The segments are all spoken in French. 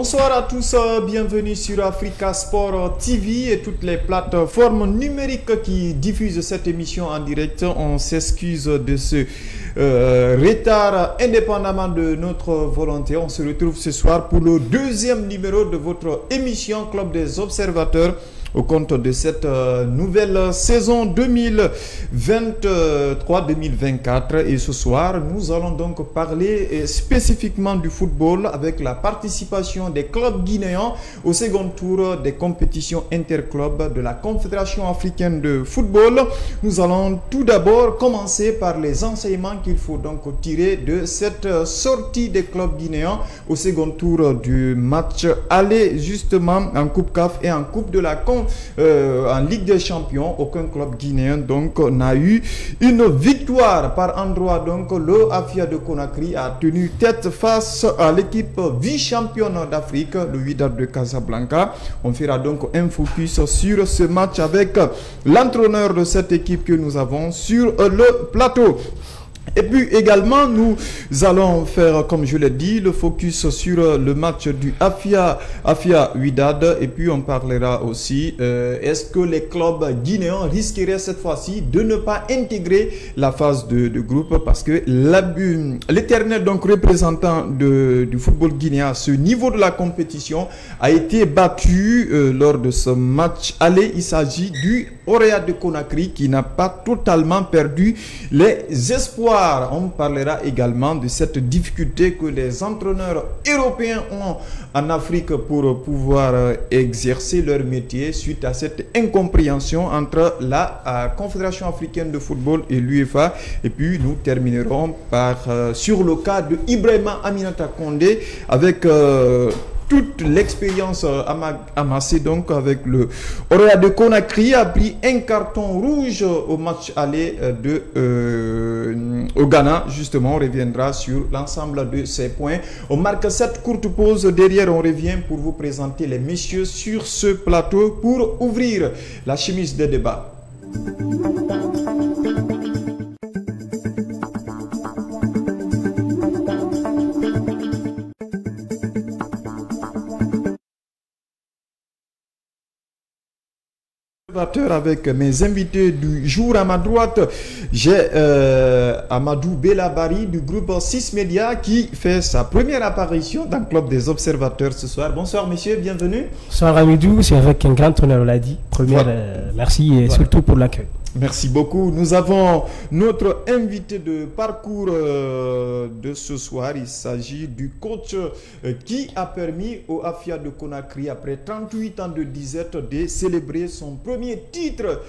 Bonsoir à tous, bienvenue sur Africa Sport TV et toutes les plateformes numériques qui diffusent cette émission en direct. On s'excuse de ce retard indépendamment de notre volonté. On se retrouve ce soir pour le deuxième numéro de votre émission Club des Observateurs au compte de cette nouvelle saison 2023-2024. Et ce soir, nous allons donc parler spécifiquement du football avec la participation des clubs guinéens au second tour des compétitions interclubs de la Confédération africaine de football. Nous allons tout d'abord commencer par les enseignements qu'il faut donc tirer de cette sortie des clubs guinéens au second tour du match aller justement en Coupe CAF et en Coupe de la en Ligue des Champions. Aucun club guinéen donc n'a eu une victoire par endroit. Donc le Afia de Conakry a tenu tête face à l'équipe vice-championne d'Afrique, le Wydad de Casablanca. On fera donc un focus sur ce match avec l'entraîneur de cette équipe que nous avons sur le plateau. Et puis également, nous allons faire, comme je l'ai dit, le focus sur le match du Afia Wydad. Et puis on parlera aussi, est-ce que les clubs guinéens risqueraient cette fois-ci de ne pas intégrer la phase de groupe, parce que l'éternel donc représentant du football guinéen à ce niveau de la compétition a été battu lors de ce match aller. Il s'agit du Orea de Conakry qui n'a pas totalement perdu les espoirs. On parlera également de cette difficulté que les entraîneurs européens ont en Afrique pour pouvoir exercer leur métier suite à cette incompréhension entre la Confédération africaine de football et l'UEFA. Et puis nous terminerons par sur le cas de Ibrahima Aminata Condé avec toute l'expérience amassée donc avec le Orea de Conakry. A pris un carton rouge au match aller au Ghana. Justement, on reviendra sur l'ensemble de ces points. On marque cette courte pause. Derrière, on revient pour vous présenter les messieurs sur ce plateau pour ouvrir la chemise des débats. Avec mes invités du jour. À ma droite, j'ai Amadou Belabari du groupe 6 Média qui fait sa première apparition dans le Club des Observateurs ce soir. Bonsoir monsieur, bienvenue. Bonsoir Amidou, c'est avec un grand honneur, on l'a dit. Première, merci et surtout pour l'accueil. Merci beaucoup. Nous avons notre invité de parcours de ce soir. Il s'agit du coach qui a permis au Afia de Conakry, après 38 ans de disette, de célébrer son premier titre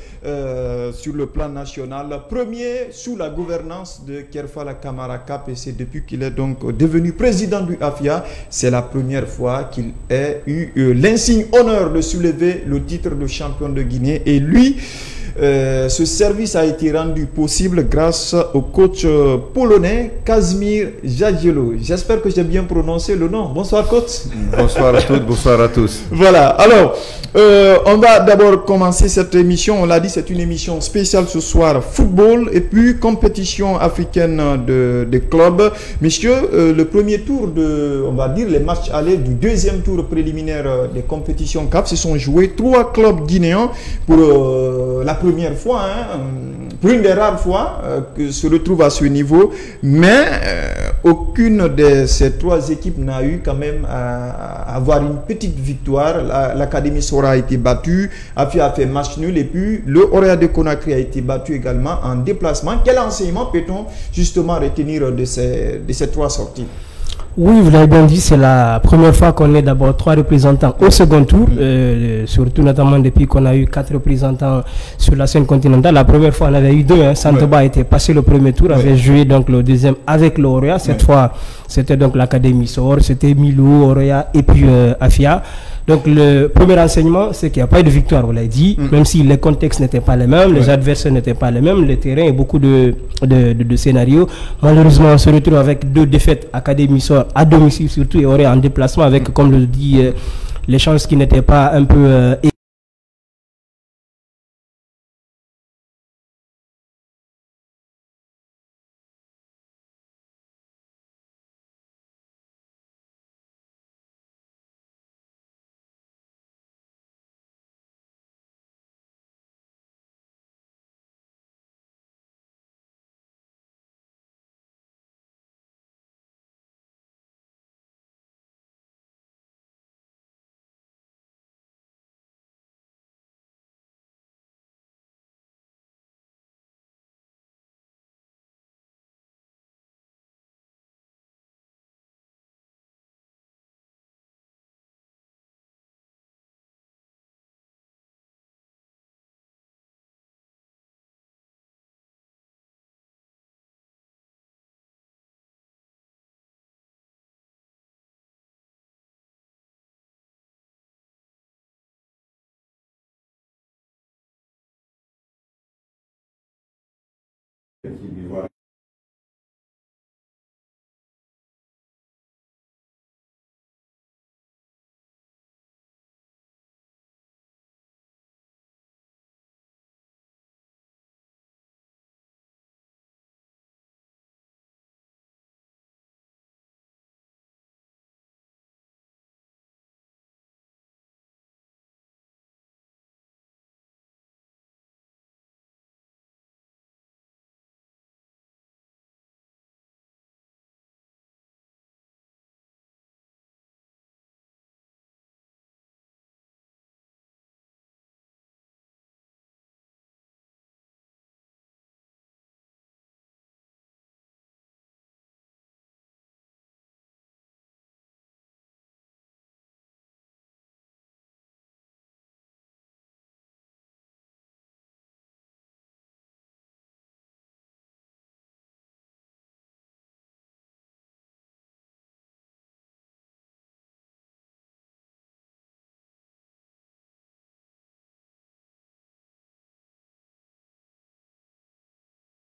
sur le plan national. Premier sous la gouvernance de Kerfala Kamara Cap, et c'est depuis qu'il est donc devenu président du Afia. C'est la première fois qu'il ait eu l'insigne honneur de soulever le titre de champion de Guinée. Et lui, ce service a été rendu possible grâce au coach polonais Kazimierz Jagiello. J'espère que j'ai bien prononcé le nom. Bonsoir coach. Bonsoir à toutes, bonsoir à tous. Voilà, alors on va d'abord commencer cette émission. On l'a dit, c'est une émission spéciale ce soir, football et puis compétition africaine de clubs. Messieurs, le premier tour on va dire les matchs allés du deuxième tour préliminaire des compétitions CAF se sont joués. 3 clubs guinéens pour la première fois, pour une des rares fois que se retrouve à ce niveau, mais aucune de ces 3 équipes n'a eu quand même à avoir une petite victoire. L'Académie Sora a été battue, Afia a fait match nul, et puis le Orea de Conakry a été battu également en déplacement. Quel enseignement peut-on justement retenir de ces 3 sorties? Oui, vous l'avez bien dit, c'est la première fois qu'on ait d'abord 3 représentants au second tour, surtout notamment depuis qu'on a eu 4 représentants sur la scène continentale. La première fois, on avait eu 2. Santoba était passé le premier tour, avait joué donc le deuxième avec le Orea. Cette fois, c'était donc l'Académie Sor, c'était Milou, Orea et puis Afia. Donc le premier enseignement, c'est qu'il n'y a pas eu de victoire, vous l'avez dit, même si les contextes n'étaient pas les mêmes, les adversaires n'étaient pas les mêmes, le terrain et beaucoup de scénarios. Malheureusement, on se retrouve avec 2 défaites, Académie Sor à domicile surtout, et Orea en déplacement avec, comme le dit, les chances qui n'étaient pas un peu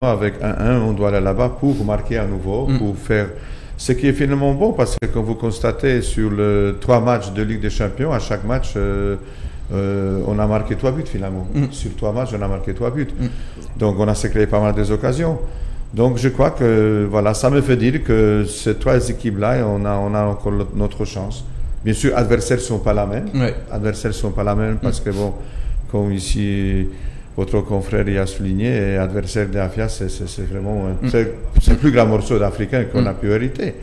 Avec 1-1, on doit aller là-bas pour marquer à nouveau, pour faire ce qui est finalement bon, parce que comme vous constatez sur les 3 matchs de Ligue des Champions, à chaque match, on a marqué 3 buts finalement. Sur 3 matchs, on a marqué 3 buts. Donc on a se créé pas mal des occasions. Donc je crois que voilà, ça me fait dire que ces 3 équipes-là, on a encore notre chance. Bien sûr, adversaires ne sont pas la même. Adversaires sont pas la même parce que bon, comme ici votre confrère y a souligné, adversaire d'Afia, c'est vraiment c'est le plus grand morceau d'Africain qu'on a pu hériter.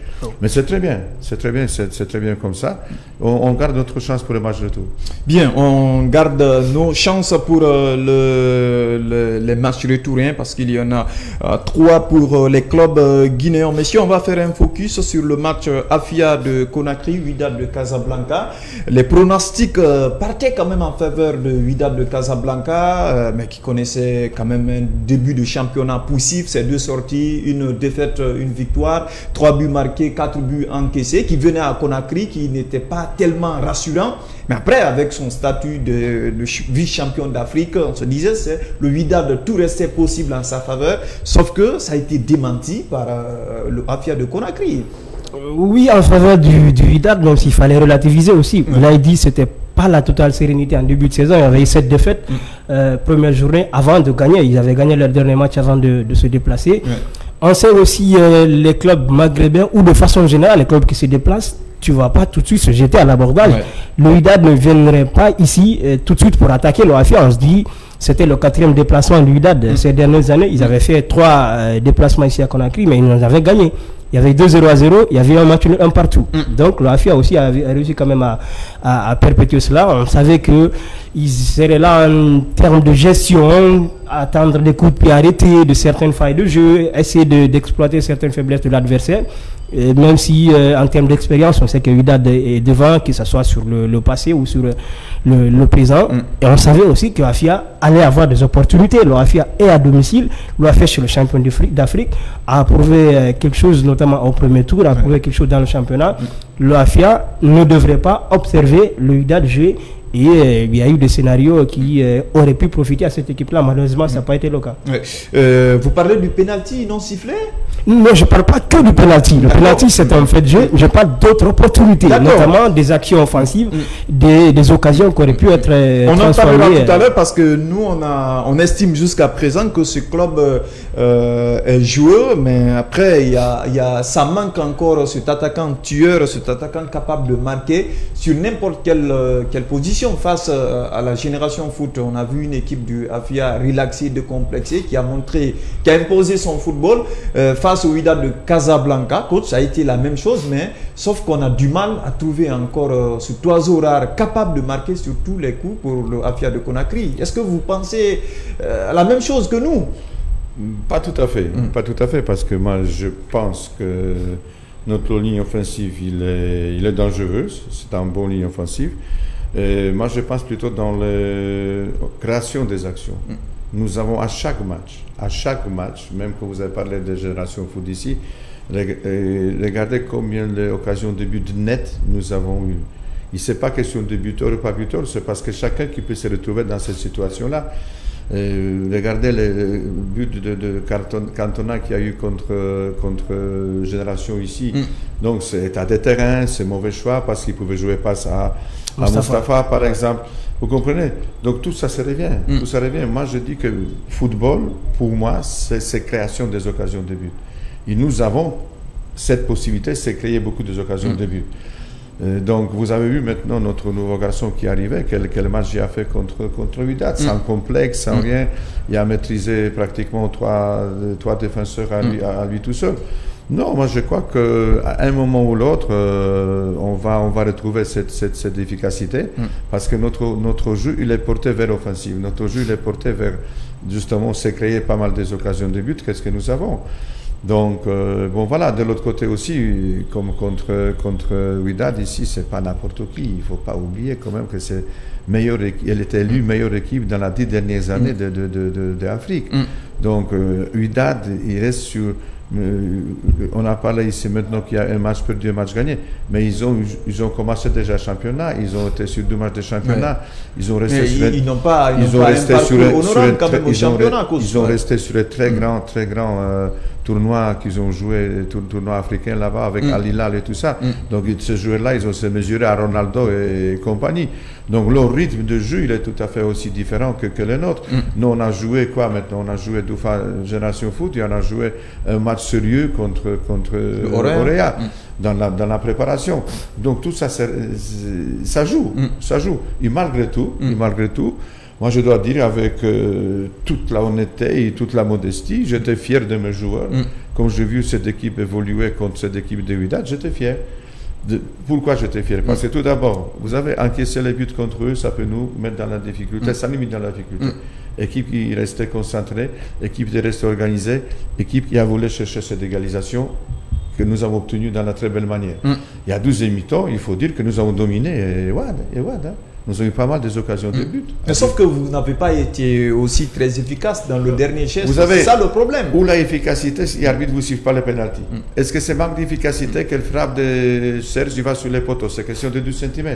Mais c'est très bien, c'est très bien comme ça. On garde notre chance pour le match de tour. Bien, on garde nos chances pour les matchs retour, parce qu'il y en a 3 pour les clubs guinéens. Messieurs, on va faire un focus sur le match Afia de Conakry, Wydad de Casablanca. Les pronostics partaient quand même en faveur de Wydad de Casablanca, mais qui connaissait quand même un début de championnat poussif, ces 2 sorties, une défaite, une victoire, 3 buts marqués, 4 buts encaissés, qui venait à Conakry, qui n'était pas tellement rassurant. Mais après, avec son statut de vice-champion d'Afrique, on se disait c'est le Wydad, tout restait possible en sa faveur, sauf que ça a été démenti par le Afia de Conakry. Oui, en faveur du Wydad, même s'il fallait relativiser aussi. Il a dit que c'était pas la totale sérénité en début de saison. Il y avait eu 7 défaites première journée avant de gagner. Ils avaient gagné leur dernier match avant de se déplacer. On sait aussi les clubs maghrébins ou de façon générale les clubs qui se déplacent, tu ne vas pas tout de suite se jeter à l'abordage. Le Wydad ne viendrait pas ici tout de suite pour attaquer le Afia. On se dit c'était le 4e déplacement du Wydad ces dernières années. Ils avaient fait 3 déplacements ici à Conakry, mais ils en avaient gagné. Il y avait 2-0-0, il y avait un match nul, un partout. Donc le Afia aussi a réussi quand même à perpétuer cela. On savait qu'ils seraient là en termes de gestion, attendre des coups de pied arrêtés de certaines failles de jeu, essayer d'exploiter certaines faiblesses de l'adversaire. Même si en termes d'expérience, on sait que Wydad est devant, que ce soit sur le passé ou sur le présent. Et on savait aussi que l'Afia allait avoir des opportunités. L'Afia est à domicile, l'Afia chez le champion d'Afrique a prouvé quelque chose, notamment au premier tour, a prouvé quelque chose dans le championnat. L'Afia ne devrait pas observer le Wydad jouer. Et il y a eu des scénarios qui auraient pu profiter à cette équipe-là. Malheureusement, ça n'a pas été le cas. Vous parlez du penalty non sifflé? Non, je ne parle pas que du penalty. Le penalty, c'est un fait de jeu. Je parle d'autres opportunités, notamment des actions offensives, des occasions qui auraient pu être on en parlera tout à l'heure parce que nous, on estime jusqu'à présent que ce club est joueur, mais après, ça manque encore cet attaquant tueur, cet attaquant capable de marquer sur n'importe quelle position. Face à la génération foot, on a vu une équipe du Afia relaxée, décomplexée, qui a imposé son football face au Wydad de Casablanca. Coach, ça a été la même chose, mais sauf qu'on a du mal à trouver encore ce oiseau rare capable de marquer sur tous les coups pour le Afia de Conakry. Est-ce que vous pensez à la même chose que nous? Pas tout à fait, pas tout à fait, parce que moi je pense que notre ligne offensive il est dangereuse, c'est un bon ligne offensive. Et moi, je pense plutôt dans la création des actions. Nous avons à chaque match, même quand vous avez parlé de Génération Foot ici, regardez combien d'occasions de but net nous avons eu. Il n'est pas question de buteur ou pas buteur, c'est parce que chacun qui peut se retrouver dans cette situation-là. Regardez le but de Cantona qu'il y a eu contre Génération ici. Donc c'est état de terrain, c'est mauvais choix parce qu'il pouvait jouer passe à Moustapha par exemple. Vous comprenez? Donc tout ça se revient. Tout ça revient. Moi je dis que football, pour moi, c'est création des occasions de but. Et nous avons cette possibilité, c'est créer beaucoup d'occasions de but. Donc vous avez vu maintenant notre nouveau garçon qui arrivait, quel match il a fait contre Wydad, sans complexe, sans rien. Il a maîtrisé pratiquement trois défenseurs à lui tout seul. Non, moi je crois qu'à un moment ou l'autre, on va retrouver cette efficacité parce que notre jeu il est porté vers l'offensive. Notre jeu il est porté vers justement, c'est créer pas mal des occasions de but. Qu'est-ce que nous avons? Donc, bon voilà, de l'autre côté aussi, comme contre Wydad, ici, c'est pas n'importe qui. Il faut pas oublier quand même que c'est elle était élue meilleure équipe dans les 10 dernières années d'Afrique. Donc, Wydad, il reste sur... on a parlé ici maintenant qu'il y a un match perdu, un match gagné, mais ils ont commencé déjà le championnat, ils ont été sur 2 matchs de championnat, ils ont resté sur ils n'ont pas un parcours honorable quand même au championnat. Ils ont resté sur les très grands tournois qu'ils ont joué, tournois africains là-bas avec Al Hilal et tout ça. Donc ces joueurs-là, ils ont se mesuré à Ronaldo et compagnie. Donc leur rythme de jeu, il est tout à fait aussi différent que le nôtre. Nous, on a joué quoi maintenant? On a joué Génération Foot et on a joué un match sérieux contre Orea dans la préparation. Donc tout ça, ça joue. Et malgré tout, moi je dois dire avec toute la honnêteté et toute la modestie, j'étais fier de mes joueurs. Quand j'ai vu cette équipe évoluer contre cette équipe de Wydad, j'étais fier. Pourquoi j'étais fier? Parce que tout d'abord, vous avez encaissé les buts contre eux, ça peut nous mettre dans la difficulté, ça nous met dans la difficulté. Équipe qui restait concentrée, équipe qui restait organisée, équipe qui a voulu chercher cette égalisation que nous avons obtenue dans la très belle manière. Il y a 12 mi-temps, il faut dire que nous avons dominé Wad. Nous avons eu pas mal des occasions de but. Mais sauf que vous n'avez pas été aussi très efficace dans le dernier geste. C'est ça le problème. Où la efficacité, l'arbitre ne vous suit pas le pénalty. Est-ce que c'est manque d'efficacité qu'elle frappe de Serge, il va sur les poteaux? C'est question de 12 cm.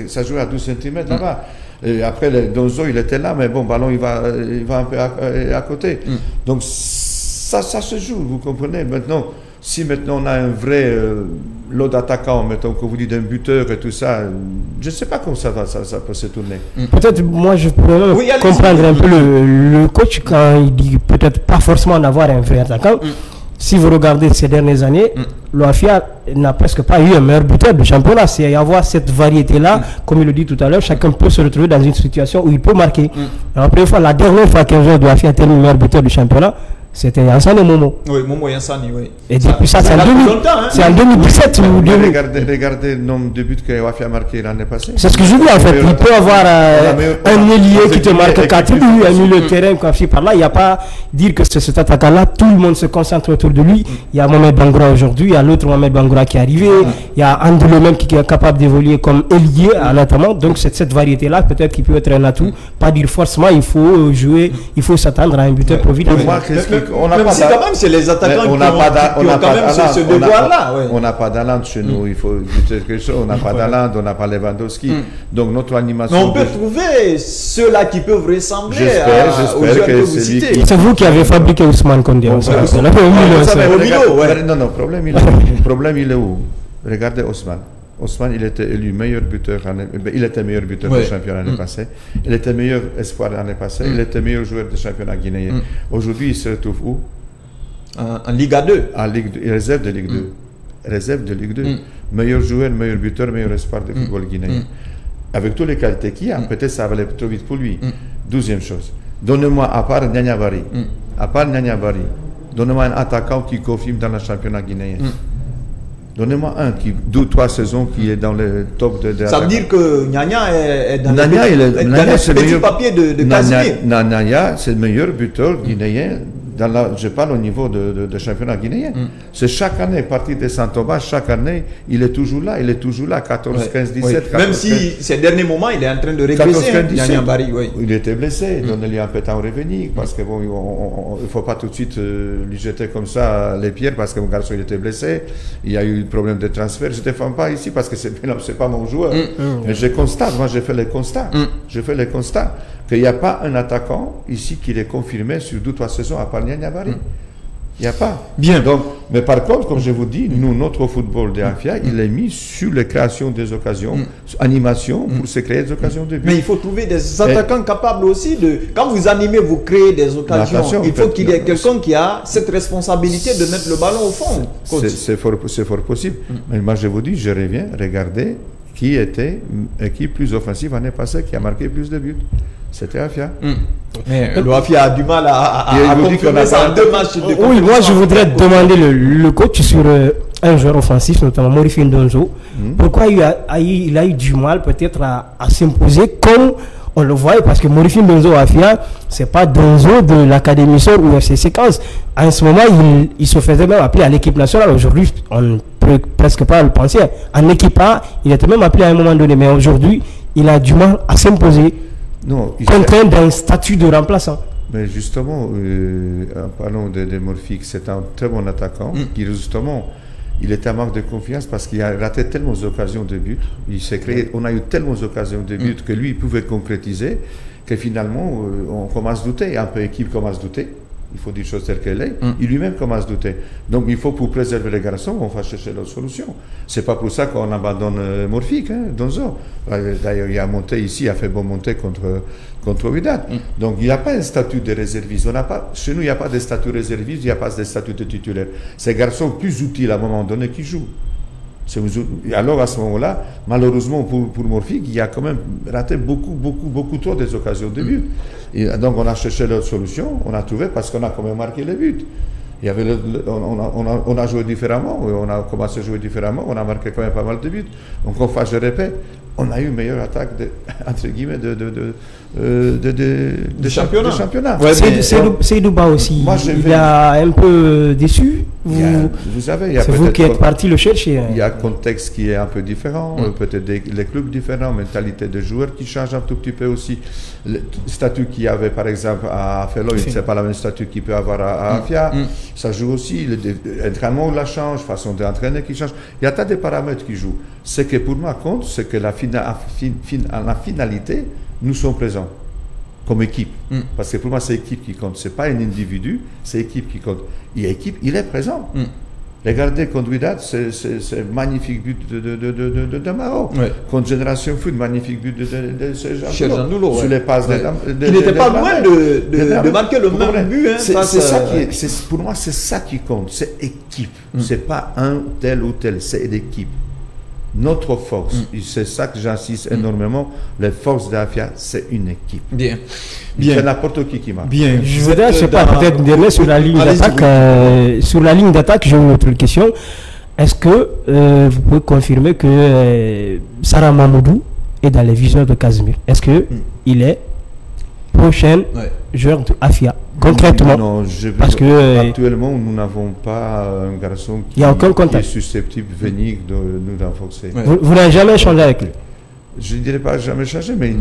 Ça joue à 12 cm là-bas. Et après, Donzo, il était là, mais bon, ballon, il va un peu à côté. Donc, ça se joue, vous comprenez. Maintenant, si maintenant on a un vrai lot d'attaquants, mettons que vous dites d'un buteur et tout ça, je ne sais pas comment ça peut se tourner. Peut-être, moi je pourrais même comprendre un peu le coach quand il dit peut-être pas forcément d'avoir un vrai attaquant. Si vous regardez ces dernières années, l'OAFIA n'a presque pas eu un meilleur buteur du championnat. C'est avoir cette variété-là, comme il le dit tout à l'heure, chacun peut se retrouver dans une situation où il peut marquer. Alors, la dernière fois qu'un joueur de l'OAFIA a été le meilleur buteur du championnat, c'était Yansane et Momo. Oui, Momo Yansane, oui. Et depuis ça, c'est en 2017 ou 2000. Regardez le nombre de buts que Wafia a marqué l'année passée. C'est ce que je dis en fait. Il peut avoir un ailier qui te marque 4 buts, un milieu de terrain comme par là. Il n'y a pas dire que c'est cet attaquant-là, tout le monde se concentre autour de lui. Il y a Mohamed Bangoura aujourd'hui, il y a l'autre Mohamed Bangoura qui est arrivé, il y a André même qui est capable d'évoluer comme ailier notamment. Donc c'est cette variété-là, peut-être qui peut être un atout. Pas dire forcément il faut jouer, il faut s'attendre à un buteur providentiel. Même si quand même c'est les attaquants qui ont quand même ce devoir-là. On n'a pas d'Aland chez nous, il faut dire quelque chose. On n'a pas d'Aland, on n'a pas Lewandowski. Donc notre animation. Mais on peut trouver ceux-là qui peuvent ressembler aux joueurs que vous citez. C'est vous qui avez fabriqué Ousmane Kondé. Non, problème il est où? Regardez Ousmane. Ousmane, il était élu meilleur buteur du championnat l'année passée. Il était meilleur espoir l'année passée. Il était meilleur joueur du championnat guinéen. Aujourd'hui, il se retrouve où? En Liga 2. En réserve de Ligue 2. Réserve de Ligue 2. Meilleur joueur, meilleur buteur, meilleur espoir de football guinéen. Avec toutes les qualités qu'il y a, peut-être ça va aller trop vite pour lui. 12e chose. Donnez-moi, à part Nyanya Bari, donnez-moi un attaquant qui confirme dans le championnat guinéen. Donnez-moi un qui, 2-3 saisons, qui est dans le top de ça veut dire que Nyanya est dans le petit papier de Casimir. Nyanya, c'est le meilleur buteur guinéen. Je parle au niveau de championnat guinéen. C'est chaque année, à partir de Saint-Thomas, chaque année, il est toujours là, 14, 15, 17. 14, même si ces derniers moments, il est en train de régresser. Il était blessé, donnez-lui un peu de temps à revenir, parce que bon, il ne faut pas tout de suite lui jeter comme ça les pierres, parce que mon garçon il était blessé, il y a eu un problème de transfert. Je ne défends pas ici, parce que ce n'est pas mon joueur. Mais je constate, moi j'ai fait les constats. qu'il n'y a pas un attaquant ici qui est confirmé sur 2-3 saisons à part Nianyabari. Il n'y a pas. Bien. Donc, mais par contre, comme je vous dis, nous, notre football de Afia, il est mis sur la création des occasions, animation, pour se créer des occasions de but. Mais il faut trouver des attaquants capables aussi de... Quand vous animez, vous créez des occasions. Attention, il faut qu'il y ait quelqu'un qui a cette responsabilité de mettre le ballon au fond. C'est fort possible. Mais moi, je vous dis, je reviens, regardez qui était l'équipe plus offensive l'année passée, qui a marqué plus de buts. C'était Afia. Mais le Afia a du mal à confirmer ça en 2 matchs. Oui, moi je voudrais demander le coach sur un joueur offensif, notamment Morifi Ndonzo. Pourquoi il a eu du mal peut-être à s'imposer comme on le voyait, parce que Morifi Ndonzo Afia, c'est pas Ndonzo de l'Académie Sor ou FC 15. En ce moment, il se faisait même appeler à l'équipe nationale. Aujourd'hui, on ne peut presque pas le penser. En équipe A, il était même appelé à un moment donné, mais aujourd'hui, il a du mal à s'imposer. Non, contraint d'un statut de remplaçant. Mais justement, en parlant de Morphique, c'est un très bon attaquant qui justement, il était en manque de confiance parce qu'il a raté tellement d'occasions de but. Il s'est créé, on a eu tellement d'occasions de but que lui, il pouvait concrétiser que finalement, on commence à douter. Un peu l'équipe commence à douter. Il faut dire les choses telles qu'elles sont. Il lui-même commence à douter. Donc, il faut, pour préserver les garçons, on va chercher d'autres solutions. C'est pas pour ça qu'on abandonne Morphique, Donzo. D'ailleurs, il a monté ici, il a fait bon monter contre Wydad. Donc, il n'y a pas un statut de réserviste. Chez nous, il n'y a pas de statut réserviste, il n'y a pas de statut de titulaire. C'est garçons plus utiles à un moment donné qui jouent. Alors à ce moment-là, malheureusement pour Morphique, il a quand même raté beaucoup trop des occasions de but. Et donc on a cherché l'autre solution, on a trouvé parce qu'on a quand même marqué les buts. Il y avait on a joué différemment, on a commencé à jouer différemment, on a marqué quand même pas mal de buts. Donc enfin, je répète, on a eu une meilleure attaque entre guillemets de championnat. Ouais, c'est Duba aussi. Moi, il a un peu déçu. Vous savez, c'est vous qui êtes parti le chercher. Il y a un contexte qui est un peu différent, peut-être les clubs différents, mentalité de joueurs qui change un tout petit peu aussi. Le statut qu'il y avait par exemple à Feloy, c'est pas la même statut qu'il peut avoir à Afia. Ça joue aussi. L'entraînement la change, façon d'entraîner qui change. Il y a tas de paramètres qui jouent. Ce que pour moi compte, c'est que la finalité, nous sommes présents comme équipe. Parce que pour moi, c'est l'équipe qui compte. Ce n'est pas un individu, c'est l'équipe qui compte. Et l'équipe, il est présent. Regardez contre Wydad, c'est magnifique but de Maro. Contre Génération Foot, magnifique but de Jean Noulo. Sur les passes il n'était pas loin de marquer le même but. Pour moi, c'est ça qui compte. C'est équipe. Ce n'est pas un tel ou tel, c'est l'équipe. Notre force, c'est ça que j'insiste énormément, les forces d'Afia, c'est une équipe. Bien. C'est n'importe qui marche. Bien. Je voudrais, je sais pas, peut-être dernier sur la ligne d'attaque. Sur la ligne d'attaque, j'ai une autre question. Est-ce que vous pouvez confirmer que Sarah Mamoudou est dans les visions de Casimir? Est-ce que il est prochain joueur de Afia? Concrètement, non, parce que actuellement, nous n'avons pas un garçon qui est susceptible de venir nous renforcer. Vous n'avez jamais échangé avec lui? Je ne dirais pas jamais changé, mais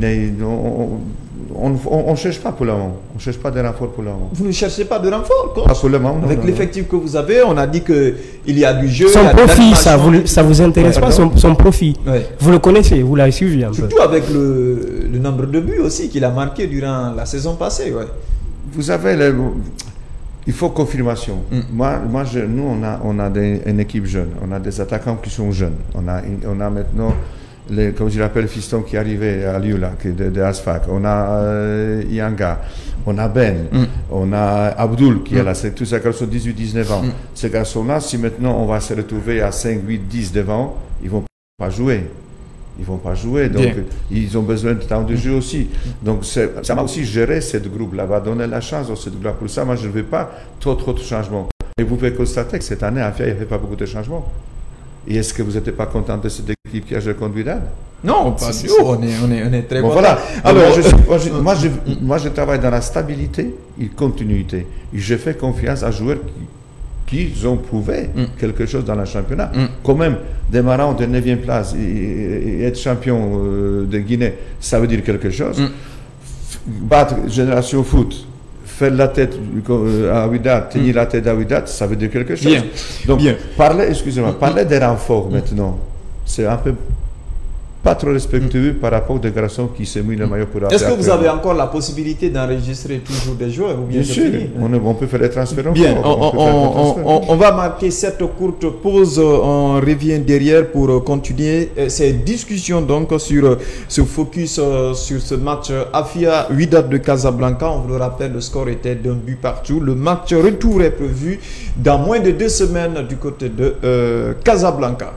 on ne cherche pas pour le moment. On ne cherche pas de renfort pour le moment. Vous ne cherchez pas de renfort, coach? Pas pour le moment. Avec l'effectif que vous avez, on a dit qu'il y a du jeu. Son profit, ça vous intéresse pas, son profit? Vous le connaissez, vous l'avez suivi un peu. Surtout avec le nombre de buts aussi qu'il a marqué durant la saison passée. Vous avez, il faut confirmation. Nous, on a une équipe jeune. On a des attaquants qui sont jeunes. On a maintenant, comme je l'appelle, Fiston qui est arrivé à Lyoula, de Asfak. On a Yanga. On a Ben. On a Abdul qui est là. C'est tous ces garçons de 18-19 ans. Ces garçons-là, si maintenant on va se retrouver à 5, 8, 10 devant, ils ne vont pas jouer. Ils ne vont pas jouer, donc ils ont besoin de temps de jeu aussi. Donc ça m'a aussi géré ce groupe-là, va donner la chance à ce groupe-là. Pour ça, moi je ne veux pas trop de changements. Et vous pouvez constater que cette année, à Afia, il n'y avait pas beaucoup de changements. Et est-ce que vous n'êtes pas content de cette équipe qui a joué contre Wydad? Non, pas du tout. On est très bon. Voilà. Alors, moi, je travaille dans la stabilité et continuité. Et je fais confiance à joueurs qui ont prouvé quelque chose dans le championnat. Quand même, démarrant de 9e place et être champion de Guinée, ça veut dire quelque chose. Battre Génération Foot, faire la tête à Wydad, tenir la tête à Wydad, ça veut dire quelque chose. Donc, parler des renforts maintenant, c'est un peu pas trop respectueux par rapport aux garçons qui s'est mis le maillot pour Est-ce que vous avez encore la possibilité d'enregistrer toujours des joueurs ou bien sûr, on peut faire des transferts. Bien, on va marquer cette courte pause. On revient derrière pour continuer ces discussions donc sur ce focus sur ce match Afia Wydad de Casablanca. On vous le rappelle, le score était d'un but partout. Le match retour est prévu dans moins de 2 semaines du côté de Casablanca.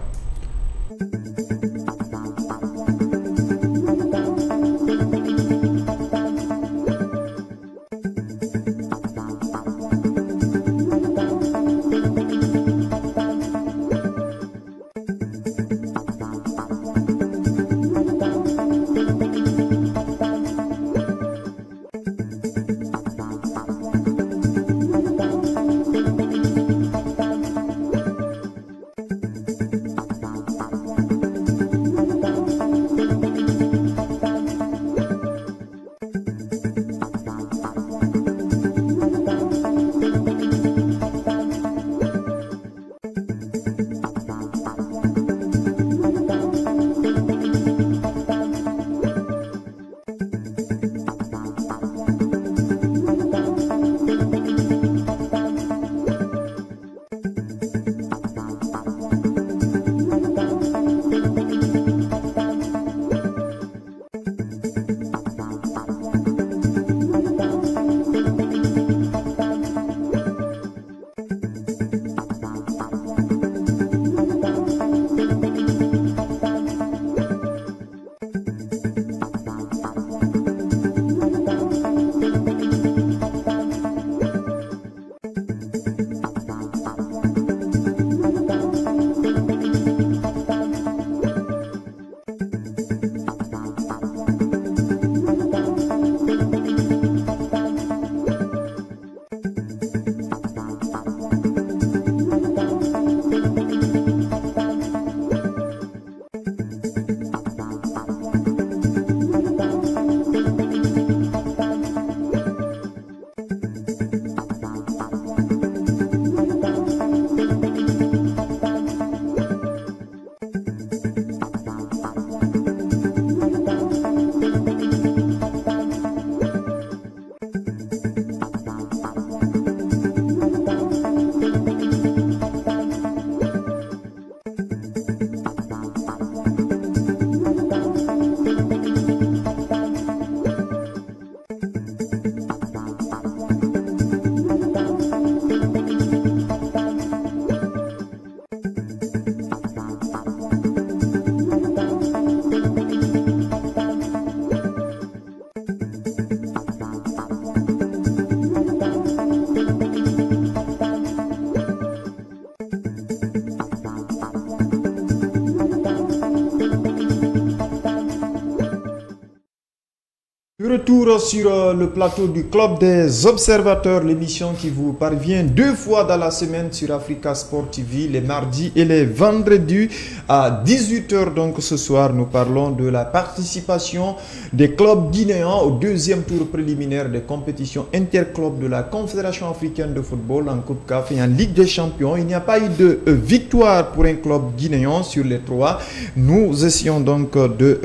Retour sur le plateau du Club des Observateurs, l'émission qui vous parvient 2 fois dans la semaine sur Africa Sport TV, les mardis et les vendredis à 18 h. Donc ce soir, nous parlons de la participation des clubs guinéens au 2e tour préliminaire des compétitions interclubs de la Confédération africaine de football en Coupe CAF et en Ligue des Champions. Il n'y a pas eu de victoire pour un club guinéen sur les 3. Nous essayons donc de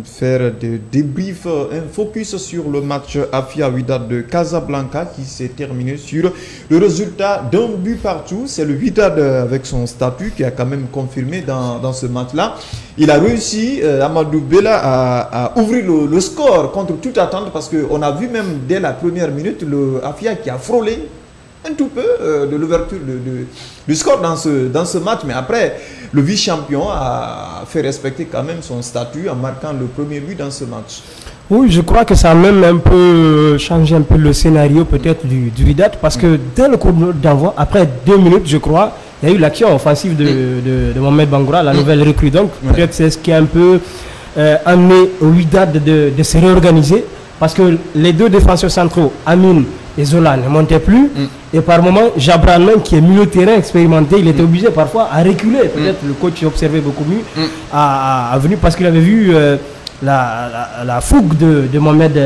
faire des débriefs, un focus sur le match Afia Wydad de Casablanca qui s'est terminé sur le résultat d'un but partout. C'est le Wydad avec son statut qui a quand même confirmé dans ce match-là. Il a réussi, Amadou Bella, à ouvrir le score contre toute attente parce qu'on a vu même dès la première minute le Afia qui a frôlé un tout peu de l'ouverture du score dans ce match. Mais après, le vice-champion a fait respecter quand même son statut en marquant le premier but dans ce match. Oui, je crois que ça a même un peu changé un peu le scénario peut-être du Wydad parce que dès le coup d'envoi, après 2 minutes, je crois, il y a eu l'action offensive de Mohamed Bangoura, la nouvelle recrue. Donc, peut-être c'est ce qui a un peu amené au Wydad de se réorganiser parce que les 2 défenseurs centraux, Amin et Zola, ne montaient plus. Et par moment, Jabran, même qui est milieu de terrain expérimenté, il était obligé parfois à reculer. Peut-être le coach observait beaucoup mieux, à venir parce qu'il avait vu la fougue de Mohamed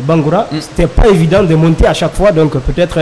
Bangoura, c'était pas évident de monter à chaque fois. Donc peut-être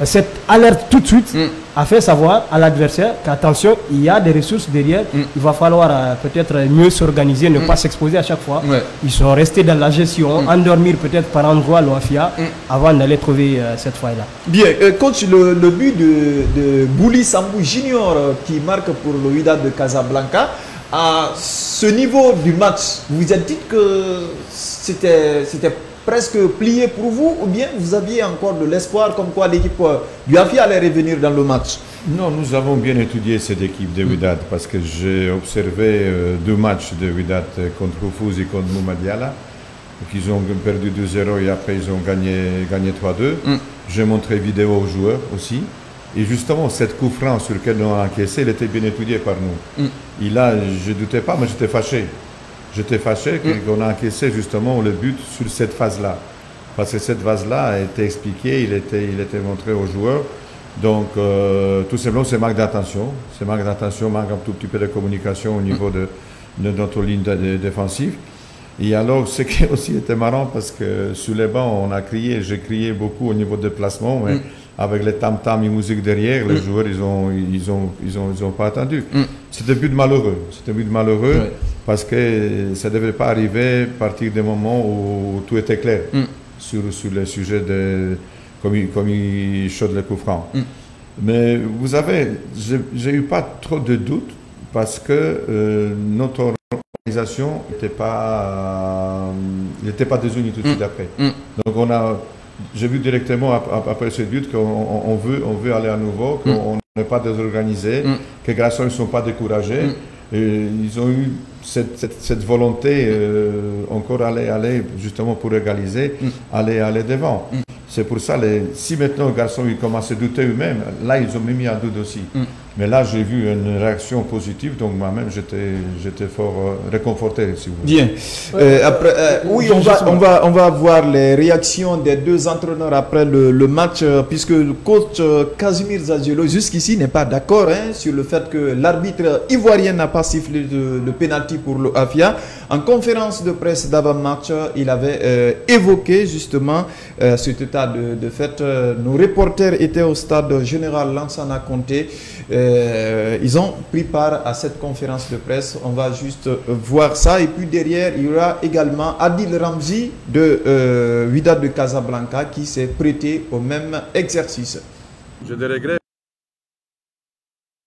cette alerte tout de suite a fait savoir à l'adversaire qu'attention, il y a des ressources derrière. Il va falloir peut-être mieux s'organiser, ne pas s'exposer à chaque fois. Ils sont restés dans la gestion, endormir peut-être par endroit l'OAFIA avant d'aller trouver cette faille-là. Bien, coach, le but de Bouli Sambou Junior qui marque pour le Wydad de Casablanca, à ce niveau du match, vous vous êtes dit que c'était presque plié pour vous, ou bien vous aviez encore de l'espoir comme quoi l'équipe du AFI allait revenir dans le match? Non, nous avons bien étudié cette équipe de Wydad parce que j'ai observé 2 matchs de Wydad contre Koufouz et contre Moumadiala. Ils ont perdu 2-0 et après ils ont gagné 3-2. J'ai montré vidéo aux joueurs aussi. Et justement, cette coup franc sur lequel on a encaissé, elle était bien étudiée par nous. Et là, je ne doutais pas, mais j'étais fâché. J'étais fâché qu'on a encaissé justement le but sur cette phase-là. Parce que cette phase-là a été expliquée, il était montré aux joueurs. Donc, tout simplement, c'est manque d'attention. C'est manque d'attention, manque un tout petit peu de communication au niveau de notre ligne défensive. Et alors, ce qui aussi était marrant, parce que sur les bancs, j'ai crié beaucoup au niveau de placement, mais avec les tam-tam et musique derrière, les joueurs, ils ont pas attendu. C'était un but malheureux. C'était un but malheureux parce que ça ne devait pas arriver à partir des moments où tout était clair sur le sujet de comme il chaude le coup franc. Mais vous savez, j'ai eu pas trop de doutes parce que notre organisation n'était pas désunie tout de suite après. Donc j'ai vu directement après ce but qu'on veut aller à nouveau, qu'on n'est pas désorganisé, que les garçons ne sont pas découragés. Et ils ont eu cette volonté encore aller justement pour égaliser, aller devant. C'est pour ça, si maintenant les garçons ils commencent à douter eux-mêmes, là ils ont mis en doute aussi. Mais là j'ai vu une réaction positive, donc moi-même j'étais fort réconforté, si vous voulez. Bien. Oui, on va voir les réactions des 2 entraîneurs après le match, puisque le coach Casimir Zaziolo jusqu'ici n'est pas d'accord sur le fait que l'arbitre ivoirien n'a pas sifflé de pénalty pour le AFIA. En conférence de presse d'avant-match, il avait évoqué justement cet état de fait. Nos reporters étaient au stade général Lansana Conté. Ils ont pris part à cette conférence de presse. On va juste voir ça. Et puis derrière, il y aura également Adil Ramzi de Wydad de Casablanca qui s'est prêté au même exercice. J'ai des regrets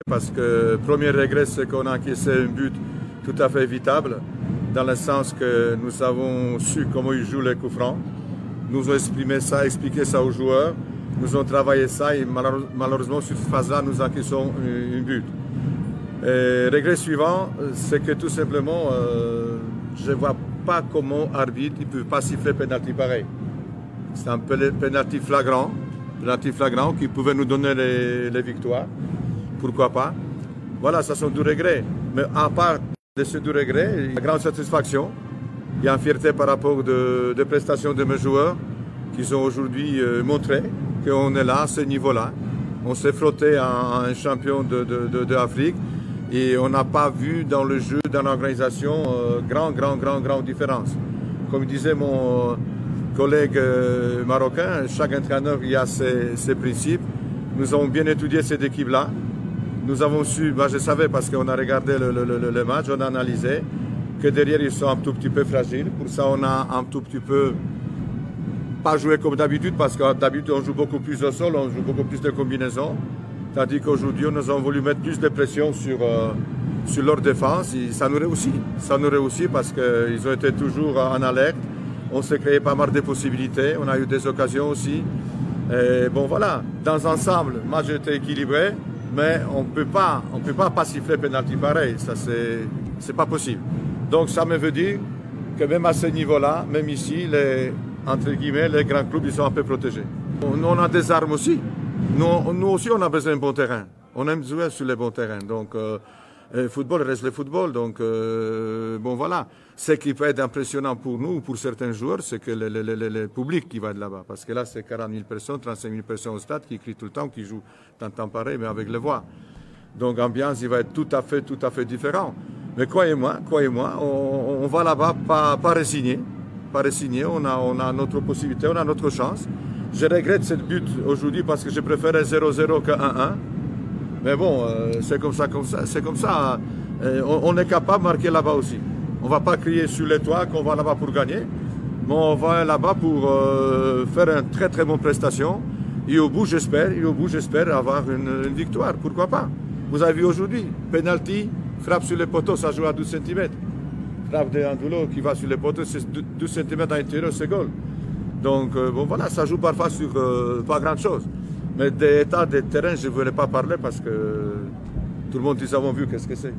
parce que le premier regret, c'est qu'on a encaissé un but tout à fait évitable, dans le sens que nous avons su comment ils jouent les coups francs. Nous avons expliqué ça aux joueurs. Nous avons travaillé ça et malheureusement sur cette phase-là, nous encaissons un but. Et regret suivant, c'est que tout simplement, je ne vois pas comment arbitre ne peut pas siffler pénalty pareil. C'est un pénalty flagrant qui pouvait nous donner les victoires. Pourquoi pas? Voilà, ça sont 2 regrets. Mais à part de ces 2 regrets, il y a une grande satisfaction. Il y a une fierté par rapport aux prestations de mes joueurs qui ont aujourd'hui montré qu'on est là, à ce niveau-là. On s'est frotté à un champion d'Afrique et on n'a pas vu dans le jeu, dans l'organisation, grande différence. Comme disait mon collègue marocain, chaque entraîneur il a ses principes. Nous avons bien étudié cette équipe-là. Nous avons su, je savais parce qu'on a regardé le match, on a analysé que derrière ils sont un tout petit peu fragiles. Pour ça, on a un tout petit peu pas joué comme d'habitude parce que d'habitude on joue beaucoup plus au sol, on joue beaucoup plus de combinaisons. Tandis qu'aujourd'hui, nous avons voulu mettre plus de pression sur leur défense et ça nous réussit. Ça nous réussit parce qu'ils ont été toujours en alerte. On s'est créé pas mal de possibilités, on a eu des occasions aussi. Et bon voilà, dans l'ensemble, le match était équilibré, mais on ne peut pas siffler pénalty pareil, ça c'est pas possible. Donc ça me veut dire que même à ce niveau-là, même ici, entre guillemets, les grands clubs ils sont un peu protégés. Nous on a des armes aussi. Nous aussi on a besoin d'un bon terrain. On aime jouer sur les bons terrains. Donc le football reste le football. Donc bon voilà. Ce qui peut être impressionnant pour nous, pour certains joueurs, c'est que le public qui va de là-bas. Parce que là c'est 40 000 personnes, 35 000 personnes au stade qui crient tout le temps, qui jouent dans le temps pareil, mais avec les voix. Donc l'ambiance il va être tout à fait différent. Mais croyez-moi, on va là-bas pas résigner. Pas résigner, on a notre possibilité, on a notre chance. Je regrette cette but aujourd'hui parce que je préférais 0-0 que 1-1. Mais bon, c'est comme ça. On est capable de marquer là-bas aussi. On ne va pas crier sur les toits qu'on va là-bas pour gagner. Mais on va là-bas pour faire une très très bonne prestation. Et au bout, j'espère avoir une victoire. Pourquoi pas? Vous avez vu aujourd'hui, penalty, frappe sur les poteaux, ça joue à 12 cm. Frappe de Andulo qui va sur les poteaux, c'est 12 cm à l'intérieur, c'est goal. Donc bon voilà, ça joue parfois sur pas grand chose. Mais des états de terrain, je ne voulais pas parler parce que tout le monde, nous avons vu qu'est-ce que c'est.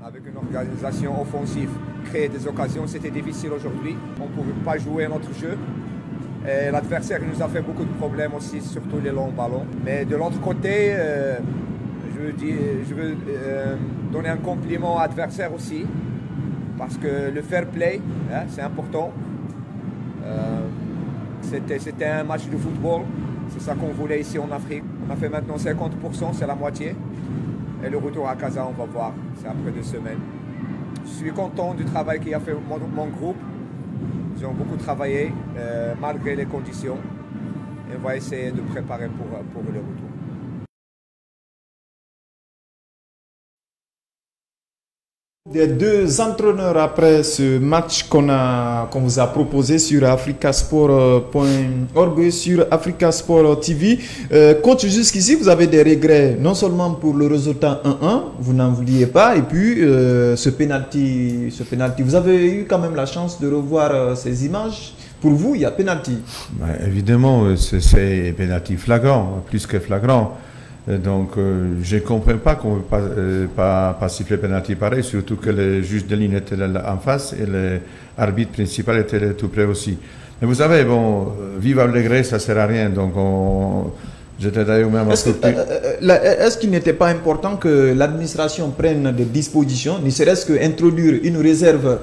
Avec une organisation offensive, créer des occasions, c'était difficile aujourd'hui. On ne pouvait pas jouer notre jeu. L'adversaire nous a fait beaucoup de problèmes aussi, surtout les longs ballons. Mais de l'autre côté, je veux donner un compliment à l'adversaire aussi. Parce que le fair play, hein, c'est important. C'était un match de football. C'est ça qu'on voulait ici en Afrique. On a fait maintenant 50%, c'est la moitié. Et le retour à Casa, on va voir. C'est après 2 semaines. Je suis content du travail qu'a fait mon groupe. Ils ont beaucoup travaillé, malgré les conditions. Et on va essayer de préparer pour le retour. Des 2 entraîneurs après ce match qu'on vous a proposé sur africasport.org, sur Africasport TV. Coach, jusqu'ici, vous avez des regrets, non seulement pour le résultat 1-1, vous n'en vouliez pas, et puis ce penalty. Vous avez eu quand même la chance de revoir ces images. Pour vous, il y a penalty. Évidemment, c'est penalty flagrant, plus que flagrant. Donc, je ne comprends pas qu'on ne veut pas siffler penalty pareil, surtout que le juge de ligne était là en face et l'arbitre principal était tout près aussi. Mais vous savez, bon, vive à regret, ça ne sert à rien. Donc, j'étais d'ailleurs même est-ce qu'il n'était pas important que l'administration prenne des dispositions, ne serait-ce qu'introduire une réserve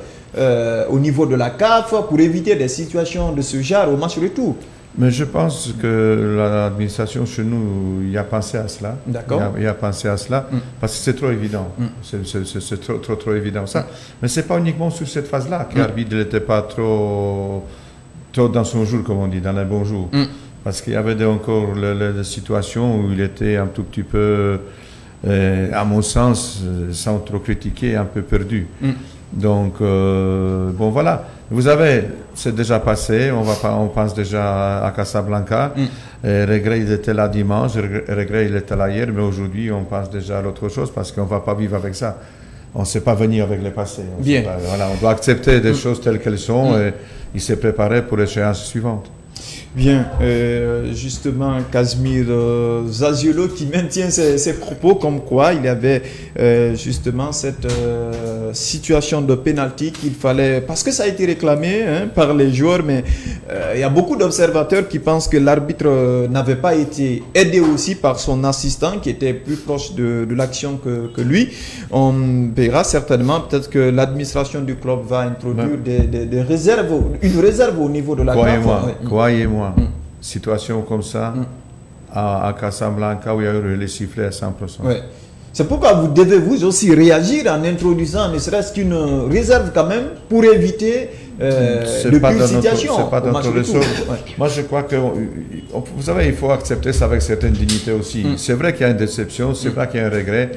au niveau de la CAF pour éviter des situations de ce genre au match retour? Mais je pense que l'administration chez nous, il a pensé à cela. D'accord. Il a pensé à cela parce que c'est trop évident. C'est trop évident ça. Mais ce n'est pas uniquement sur cette phase-là que l'arbitre n'était pas trop dans son jour, comme on dit, dans les bons jours. Parce qu'il y avait encore les situations où il était un tout petit peu, à mon sens, sans trop critiquer, un peu perdu. Donc, bon voilà. Vous avez, c'est déjà passé, on pense déjà à Casablanca. Regret, il était là dimanche, Regret, il était là hier, mais aujourd'hui, on pense déjà à l'autre chose parce qu'on ne va pas vivre avec ça. On ne sait pas venir avec le passé. On doit accepter des choses telles qu'elles sont et il s'est préparé pour l'échéance suivante. Bien, justement, Casimir Zaziolo qui maintient ses propos comme quoi il y avait justement cette situation de pénalty qu'il fallait, parce que ça a été réclamé par les joueurs, mais il y a beaucoup d'observateurs qui pensent que l'arbitre n'avait pas été aidé aussi par son assistant qui était plus proche de l'action que lui. On verra certainement, peut-être que l'administration du club va introduire des réserves, une réserve au niveau de la CAF. Croyez-moi. Situation comme ça à Casablanca où il y a eu les sifflets à 100%. Ouais. C'est pourquoi vous devez vous aussi réagir en introduisant ne serait-ce qu'une réserve quand même pour éviter de pires situations. C'est pas notre ressort. Moi je crois que vous savez, il faut accepter ça avec certaine dignité aussi. C'est vrai qu'il y a une déception, c'est vrai qu'il y a un regret,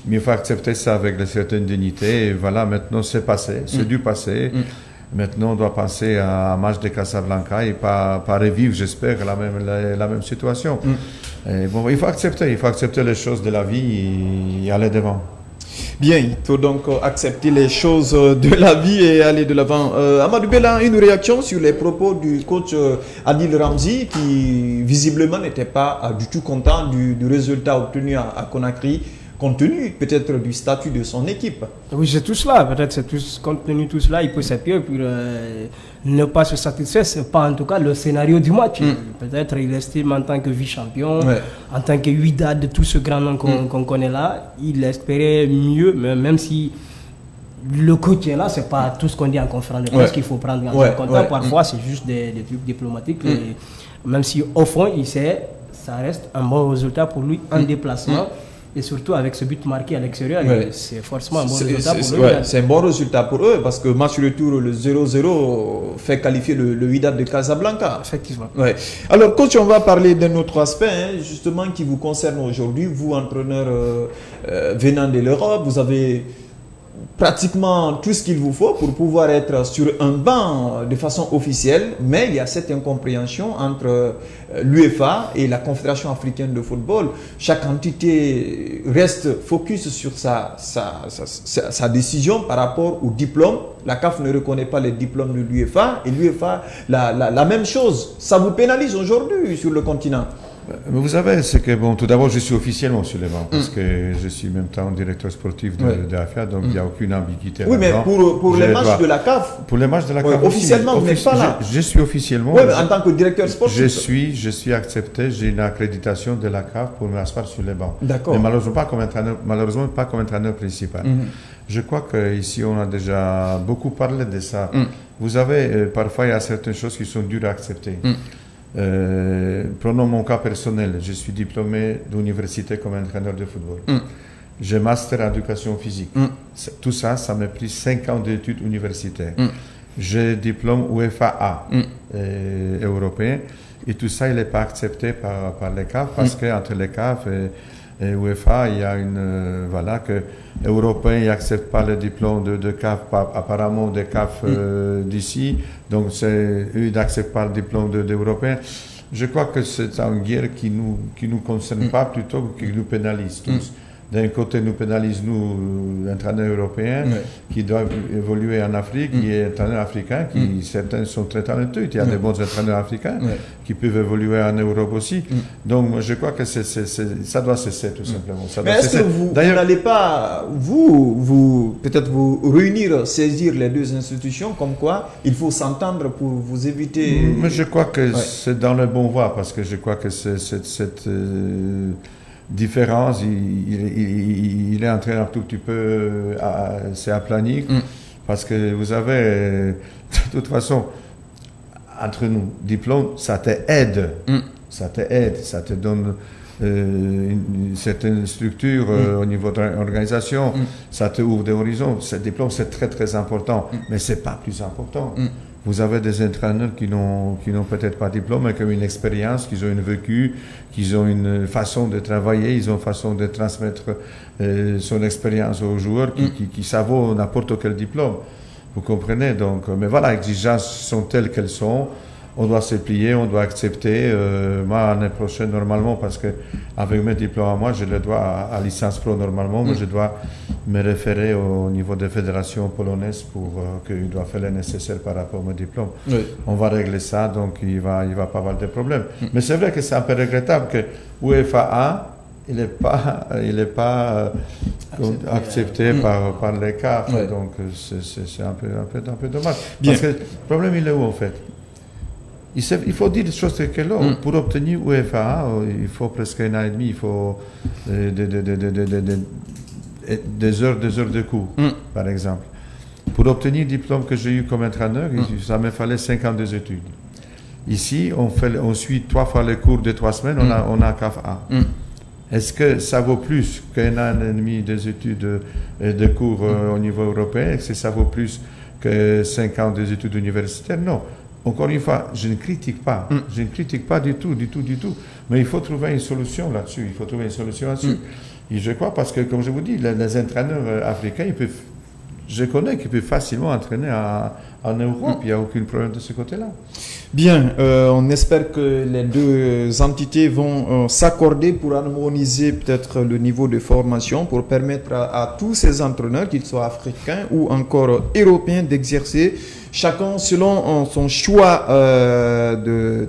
mais il faut accepter ça avec une certaine dignité. Et voilà, maintenant c'est passé, c'est du passé. Maintenant, on doit penser à un match de Casablanca et pas revivre, j'espère, la même situation. Et bon, il faut accepter les choses de la vie et aller devant. Bien, il faut donc accepter les choses de la vie et aller de l'avant. Amadou Bella, une réaction sur les propos du coach Adil Ramzi qui visiblement n'était pas du tout content du résultat obtenu à Conakry, compte tenu peut-être du statut de son équipe. Oui, c'est tout cela. Peut-être c'est compte tenu de tout cela, il peut s'appuyer pour ne pas se satisfaire. Ce n'est pas en tout cas le scénario du match. Peut-être il estime en tant que vice-champion, en tant que Wydad de tout ce grand nom qu'on connaît là, il espérait mieux, même si le coach est là, ce n'est pas tout ce qu'on dit en conférence de presse qu'il faut prendre en compte. Parfois, c'est juste des trucs diplomatiques. Même si au fond, il sait, ça reste un bon résultat pour lui en déplacement. Et surtout avec ce but marqué à l'extérieur, c'est forcément un bon résultat pour eux. C'est un bon résultat pour eux parce que match retour, le 0-0 fait qualifier le Wydad de Casablanca. Effectivement. Ouais. Alors, coach, on va parler d'un autre aspect, justement, qui vous concerne aujourd'hui. Vous, entraîneur venant de l'Europe, vous avez pratiquement tout ce qu'il vous faut pour pouvoir être sur un banc de façon officielle, mais il y a cette incompréhension entre l'UEFA et la Confédération africaine de football. Chaque entité reste focus sur sa décision par rapport au diplôme. La CAF ne reconnaît pas les diplômes de l'UEFA et l'UEFA la même chose. Ça vous pénalise aujourd'hui sur le continent. Mais vous savez, c'est que, bon, tout d'abord, je suis officiellement sur les bancs, parce que je suis en même temps directeur sportif de l'AFA, donc il n'y a aucune ambiguïté. Oui, mais pour les matchs de la CAF, pour les matchs de la CAF officiellement, vous n'êtes pas là. Je suis officiellement. Oui, mais en tant que directeur sportif. Je suis accepté, j'ai une accréditation de la CAF pour m'asseoir sur les bancs. D'accord. Mais malheureusement pas comme entraîneur principal. Je crois qu'ici, on a déjà beaucoup parlé de ça. Vous savez, parfois, il y a certaines choses qui sont dures à accepter. Prenons mon cas personnel. Je suis diplômé d'université comme entraîneur de football. J'ai master en éducation physique. Tout ça, ça m'a pris 5 ans d'études universitaires. J'ai diplôme UEFA européen. Et tout ça, il n'est pas accepté par les CAF parce qu'entre les CAF et UEFA, il y a une... voilà, que Européens n'acceptent pas le diplôme de CAF, apparemment des CAF d'ici. Donc, eux, ils n'acceptent pas le diplôme d'Européens. Je crois que c'est une guerre qui nous concerne pas, plutôt qui nous pénalise tous. D'un côté, nous pénalise, nous, entraîneurs européens, qui doivent évoluer en Afrique, et entraîneurs africains, qui certains sont très talentueux. Il y a des bons entraîneurs africains qui peuvent évoluer en Europe aussi. Donc, je crois que ça doit cesser, tout simplement. Mais est-ce que vous n'allez pas, peut-être vous réunir, saisir les deux institutions, comme quoi il faut s'entendre pour vous éviter... Mais je crois que c'est dans le bon voie, parce que je crois que cette différence, il est en train un tout petit peu s'aplanir, parce que vous avez, de toute façon, entre nous, diplôme, ça t'aide, ça te donne une certaine structure au niveau de l'organisation, ça te ouvre des horizons. Ce diplôme, c'est très très important, mais c'est pas plus important. Vous avez des entraîneurs qui n'ont peut-être pas de diplôme, mais qui ont une expérience, qui ont une vécu, qui ont une façon de travailler, ils ont une façon de transmettre son expérience aux joueurs, ça vaut n'importe quel diplôme. Vous comprenez? Donc, mais voilà, les exigences sont telles qu'elles sont. On doit se plier, on doit accepter. Moi, l'année prochaine, normalement, parce que avec mes diplômes à moi, je le dois à licence pro normalement, mais je dois me référer au niveau des fédérations polonaises pour qu'ils doivent faire le nécessaire par rapport à mes diplômes. On va régler ça, donc il va pas avoir de problème. Mais c'est vrai que c'est un peu regrettable que UEFA il n'est pas accepté par les CAF, donc c'est un peu dommage. Parce que le problème, il est où en fait? Il faut dire des choses telles que là. Pour obtenir UEFA, il faut presque 1 an et demi, il faut des heures de cours, par exemple. Pour obtenir le diplôme que j'ai eu comme entraîneur, ça me fallait 5 ans d'études. Ici, on suit 3 fois les cours de 3 semaines, on a CAF A. Est-ce que ça vaut plus qu'1 an et demi des études de cours au niveau européen? Est-ce que ça vaut plus que 5 ans des études universitaires? Non. Encore une fois, je ne critique pas. Je ne critique pas du tout. Mais il faut trouver une solution là-dessus. Et je crois parce que, comme je vous dis, les entraîneurs africains, je connais qu'ils peuvent facilement entraîner en Europe. Il n'y a aucun problème de ce côté-là. Bien, on espère que les deux entités vont s'accorder pour harmoniser peut-être le niveau de formation, pour permettre à tous ces entraîneurs, qu'ils soient africains ou encore européens, d'exercer chacun selon son choix de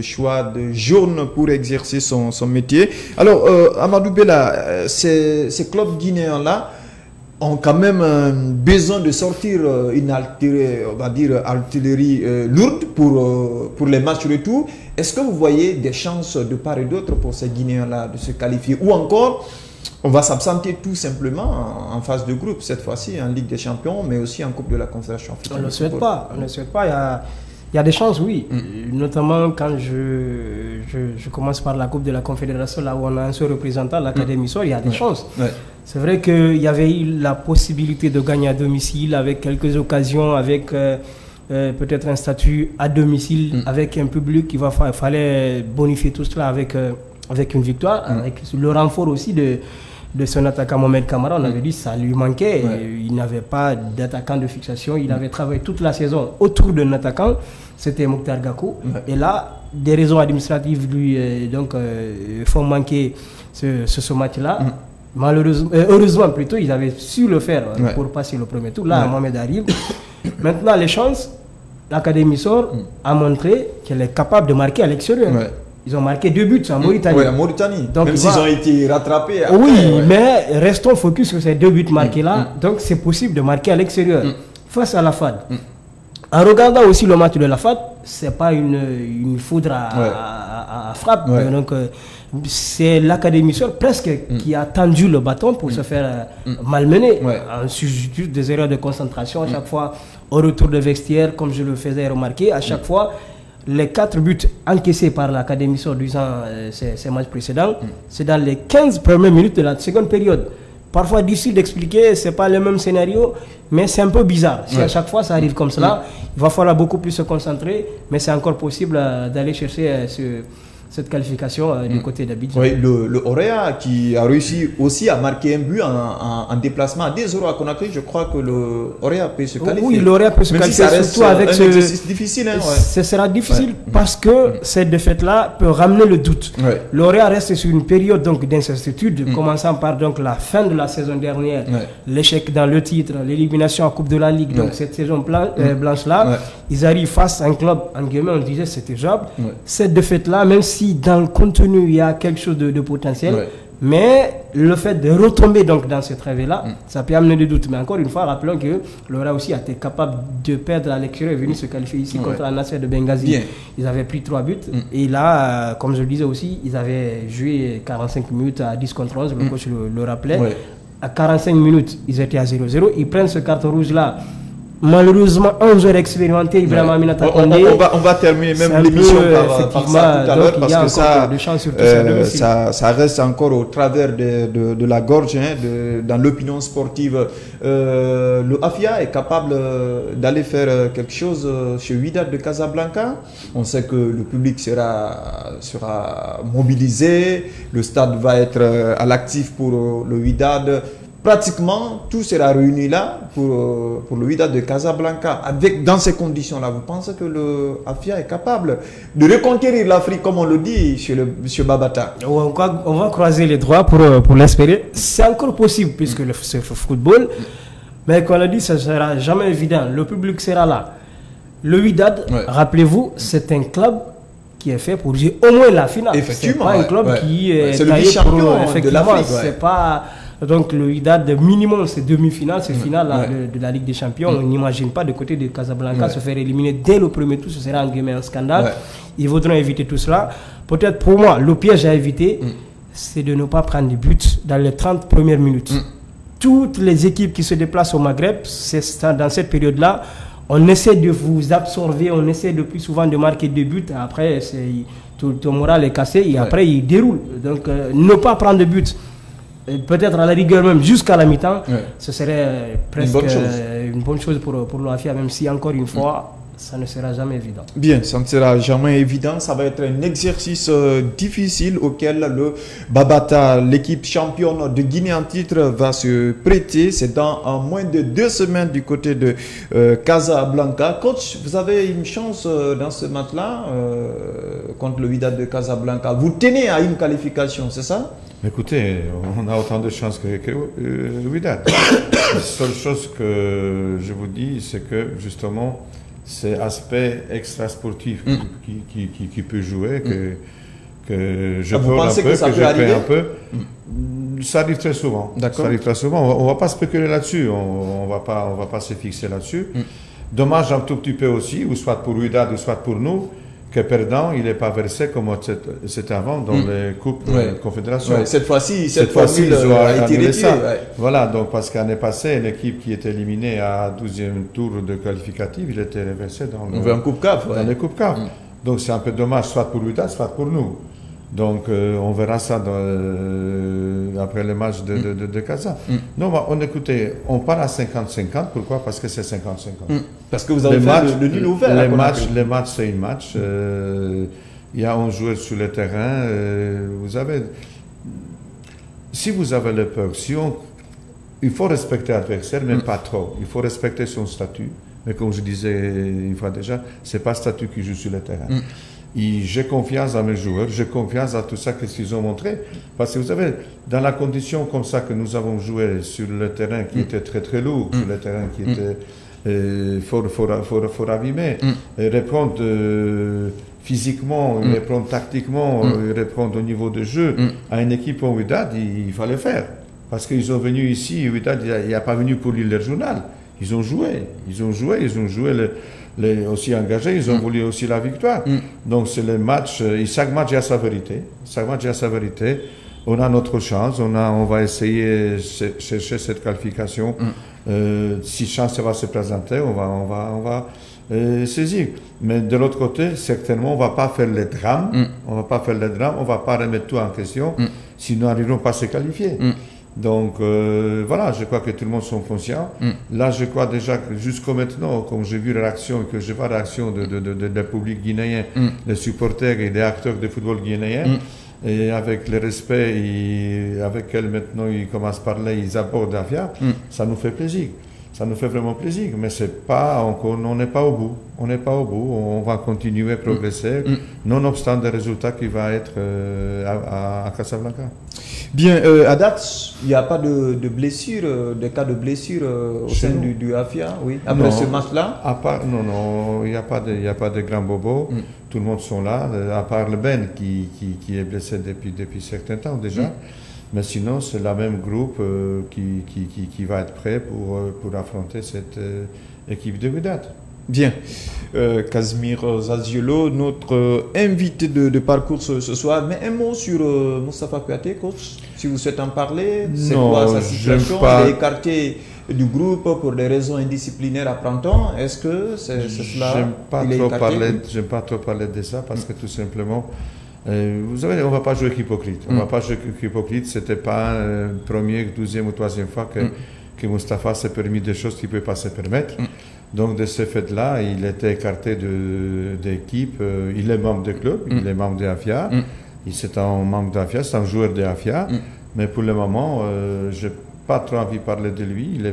choix de jaune pour exercer son métier. Alors, Amadou Bella, ces clubs guinéens-là ont quand même besoin de sortir une artillerie lourde pour les matchs retour. Est-ce que vous voyez des chances de part et d'autre pour ces Guinéens-là de se qualifier? Ou encore, on va s'absenter tout simplement en phase de groupe, cette fois-ci en Ligue des Champions, mais aussi en Coupe de la Confédération africaine. On ne le souhaite pas. Il y a des chances, oui. Notamment quand je je commence par la Coupe de la Confédération, là où on a un seul représentant, l'Académie Sor, il y a des chances. C'est vrai qu'il y avait eu la possibilité de gagner à domicile avec quelques occasions, avec peut-être un statut à domicile, avec un public. Il fallait bonifier tout cela avec une victoire, avec le renfort aussi de son attaquant Mohamed Kamara. On avait dit que ça lui manquait. Il n'avait pas d'attaquant de fixation. Il avait travaillé toute la saison autour d'un attaquant. C'était Mokhtar Gakou. Et là, des raisons administratives lui font manquer ce match-là. Malheureusement, heureusement plutôt, ils avaient su le faire pour passer le premier tour. Là, Mohamed arrive. Maintenant, les chances, l'Académie Sor a montré qu'elle est capable de marquer à l'extérieur. Ils ont marqué 2 buts en Mauritanie. Oui, en Mauritanie. Donc, même s'ils ont été rattrapés. Après, mais restons focus sur ces 2 buts marqués-là. Donc, c'est possible de marquer à l'extérieur. Face à la FAD. En regardant aussi le match de la FAD, ce n'est pas une foudre à frappe. Donc, c'est l'Académie Sor presque qui a tendu le bâton pour se faire malmener. En juste des erreurs de concentration à chaque fois, au retour de vestiaire, comme je le faisais remarquer, à chaque fois, les 4 buts encaissés par l'Académie Sor durant ces matchs précédents, c'est dans les 15 premières minutes de la seconde période. Parfois difficile d'expliquer, ce n'est pas le même scénario, mais c'est un peu bizarre. Si à chaque fois ça arrive comme cela, il va falloir beaucoup plus se concentrer, mais c'est encore possible d'aller chercher cette qualification du côté d'Abidjan. Oui, le Orea qui a réussi aussi à marquer un but en déplacement à 2-0 à Conakry, je crois que le Orea peut se qualifier. Oui, l'Orea peut se qualifier, si surtout avec un exercice difficile. Ce sera difficile parce que cette défaite-là peut ramener le doute. L'Orea reste sur une période d'incertitude, commençant par la fin de la saison dernière, l'échec dans le titre, l'élimination en Coupe de la Ligue, donc cette saison blanche-là, ils arrivent face à un club, en guillemets, on disait c'était jouable. Cette défaite-là, même si dans le contenu il y a quelque chose de potentiel, mais le fait de retomber dans cette rêve-là, ça peut amener des doutes. Mais encore une fois, rappelons que l'Orea aussi a été capable de perdre à l'extérieur et venir se qualifier ici contre la Nasser de Benghazi. Ils avaient pris 3 buts et là, comme je le disais aussi, ils avaient joué 45 minutes à 10 contre 11, le coach le rappelait. À 45 minutes, ils étaient à 0-0. Ils prennent ce carton rouge-là. Malheureusement, 11 joueurs expérimentés, Ibrahim Aminata Kondé. On va terminer même l'émission par ça tout à l'heure, parce que ça reste encore au travers de la gorge, dans l'opinion sportive. Le AFIA est capable d'aller faire quelque chose chez Wydad de Casablanca. On sait que le public sera mobilisé, le stade va être à l'actif pour le Wydad. Pratiquement, tout sera réuni là pour le Wydad de Casablanca. Dans ces conditions-là, vous pensez que le AFIA est capable de reconquérir l'Afrique, comme on le dit chez M. Babata? On va croiser les doigts pour l'espérer. C'est encore possible, puisque c'est le football. Mais comme on l'a dit, ça ne sera jamais évident. Le public sera là. Le Wydad, rappelez-vous, c'est un club qui est fait pour jouer au moins la finale. Effectivement. C'est pas un club qui est le vice-champion de l'Afrique. C'est pas... Donc le Wydad, minimum, c'est demi-finale, c'est finale de la Ligue des Champions. On n'imagine pas de côté de Casablanca se faire éliminer dès le premier tour, ce sera en guillemets un scandale. Ils voudront éviter tout cela. Peut-être pour moi, le piège à éviter, c'est de ne pas prendre des buts dans les 30 premières minutes. Toutes les équipes qui se déplacent au Maghreb, dans cette période-là, on essaie de vous absorber, on essaie de plus souvent de marquer des buts. Après, ton moral est cassé et après, il déroule. Donc, ne pas prendre de buts. Peut-être à la rigueur même jusqu'à la mi-temps, ce serait presque une bonne chose pour l'AFIA, même si encore une fois, ça ne sera jamais évident. Bien, ça ne sera jamais évident. Ça va être un exercice difficile auquel le Babata, l'équipe championne de Guinée en titre, va se prêter. C'est dans moins de 2 semaines du côté de Casablanca. Coach, vous avez une chance dans ce match-là contre le Wydad de Casablanca. Vous tenez à une qualification, c'est ça? Écoutez, on a autant de chances que Wydad. La seule chose que je vous dis, c'est que justement, c'est aspect extra-sportif qui peut jouer, que je peux un peu, que je paie un peu. Ça arrive très souvent. Ça arrive très souvent. On ne va pas spéculer là-dessus. On va pas se fixer là-dessus. Dommage un tout petit peu aussi, ou soit pour Wydad, ou soit pour nous, que perdant, il n'est pas versé comme c'était avant dans les coupes de confédération. Cette fois-ci, ils ont été retirés. Voilà, donc parce qu'année passée, l'équipe qui était éliminée à 12e tour de qualificatif, il était reversé dans les Coupes CAF. Donc c'est un peu dommage, soit pour Wydad, soit pour nous. Donc on verra ça après le match de Casa. Non, écoutez, on part à 50-50. Pourquoi? Parce que c'est 50-50. Parce que vous avez fait le nul ouvert. Les matchs, c'est une match. Il y a 11 joueurs sur le terrain. Si vous avez le peur, il faut respecter l'adversaire, mais pas trop. Il faut respecter son statut. Mais comme je disais une fois déjà, ce n'est pas le statut qui joue sur le terrain. J'ai confiance à mes joueurs, j'ai confiance à tout ça qu'ils ont montré. Parce que vous savez, dans la condition comme ça que nous avons joué sur le terrain qui était très très lourd, sur le terrain qui était fort abîmé, et répondre physiquement, répondre tactiquement, répondre au niveau de jeu à une équipe en Wydad, il fallait faire. Parce qu'ils sont venus ici, Wydad, il n'y a pas venu pour lire leur journal. Ils ont joué, aussi engagés, ils ont voulu aussi la victoire. Donc c'est le match, chaque match a sa vérité. Chaque match a sa vérité. On a notre chance, on va essayer de chercher cette qualification. Si chance va se présenter, on va saisir. Mais de l'autre côté, certainement, on ne va pas faire les drames. On va pas remettre tout en question, si nous n'arrivons pas à se qualifier. Donc voilà, je crois que tout le monde sont conscients. Là, je crois déjà que jusqu'au maintenant, comme j'ai vu la réaction, que je vois la réaction de public guinéen, des supporters et des acteurs de football guinéen, et avec le respect avec lequel maintenant ils commencent à parler, ils abordent Afia, ça nous fait plaisir. Ça nous fait vraiment plaisir, mais c'est pas encore, on n'est pas au bout. On n'est pas au bout. On va continuer à progresser, nonobstant des résultats qui vont être à Casablanca. Bien, à date, il n'y a pas de blessure, de cas de blessure au sein du Afia, oui. Après ce match-là. Non, il n'y a pas de grands bobos. Tout le monde sont là, à part le Ben qui est blessé depuis certain temps déjà. Mais sinon, c'est le même groupe qui va être prêt pour affronter cette équipe de Wydad. Bien. Casimir Zaziolo, notre invité de parcours ce soir. Mais un mot sur Moustapha Kouyaté, coach, si vous souhaitez en parler. C'est quoi sa situation? Il est écarté du groupe pour des raisons indisciplinaires à Printemps. Est-ce que c'est cela? J'aime pas trop parler de ça parce que tout simplement... vous savez, on ne va pas jouer hypocrite. On va pas jouer hypocrite. Ce n'était pas première, deuxième ou troisième fois que Moustapha s'est permis des choses qu'il ne pouvait pas se permettre. Donc, de ce fait-là, il était écarté d'équipe. Il est membre du club, il est membre de Afia. C'est un membre d'Afia, c'est un joueur de Afia. Mais pour le moment, je n'ai pas trop envie de parler de lui. Il n'est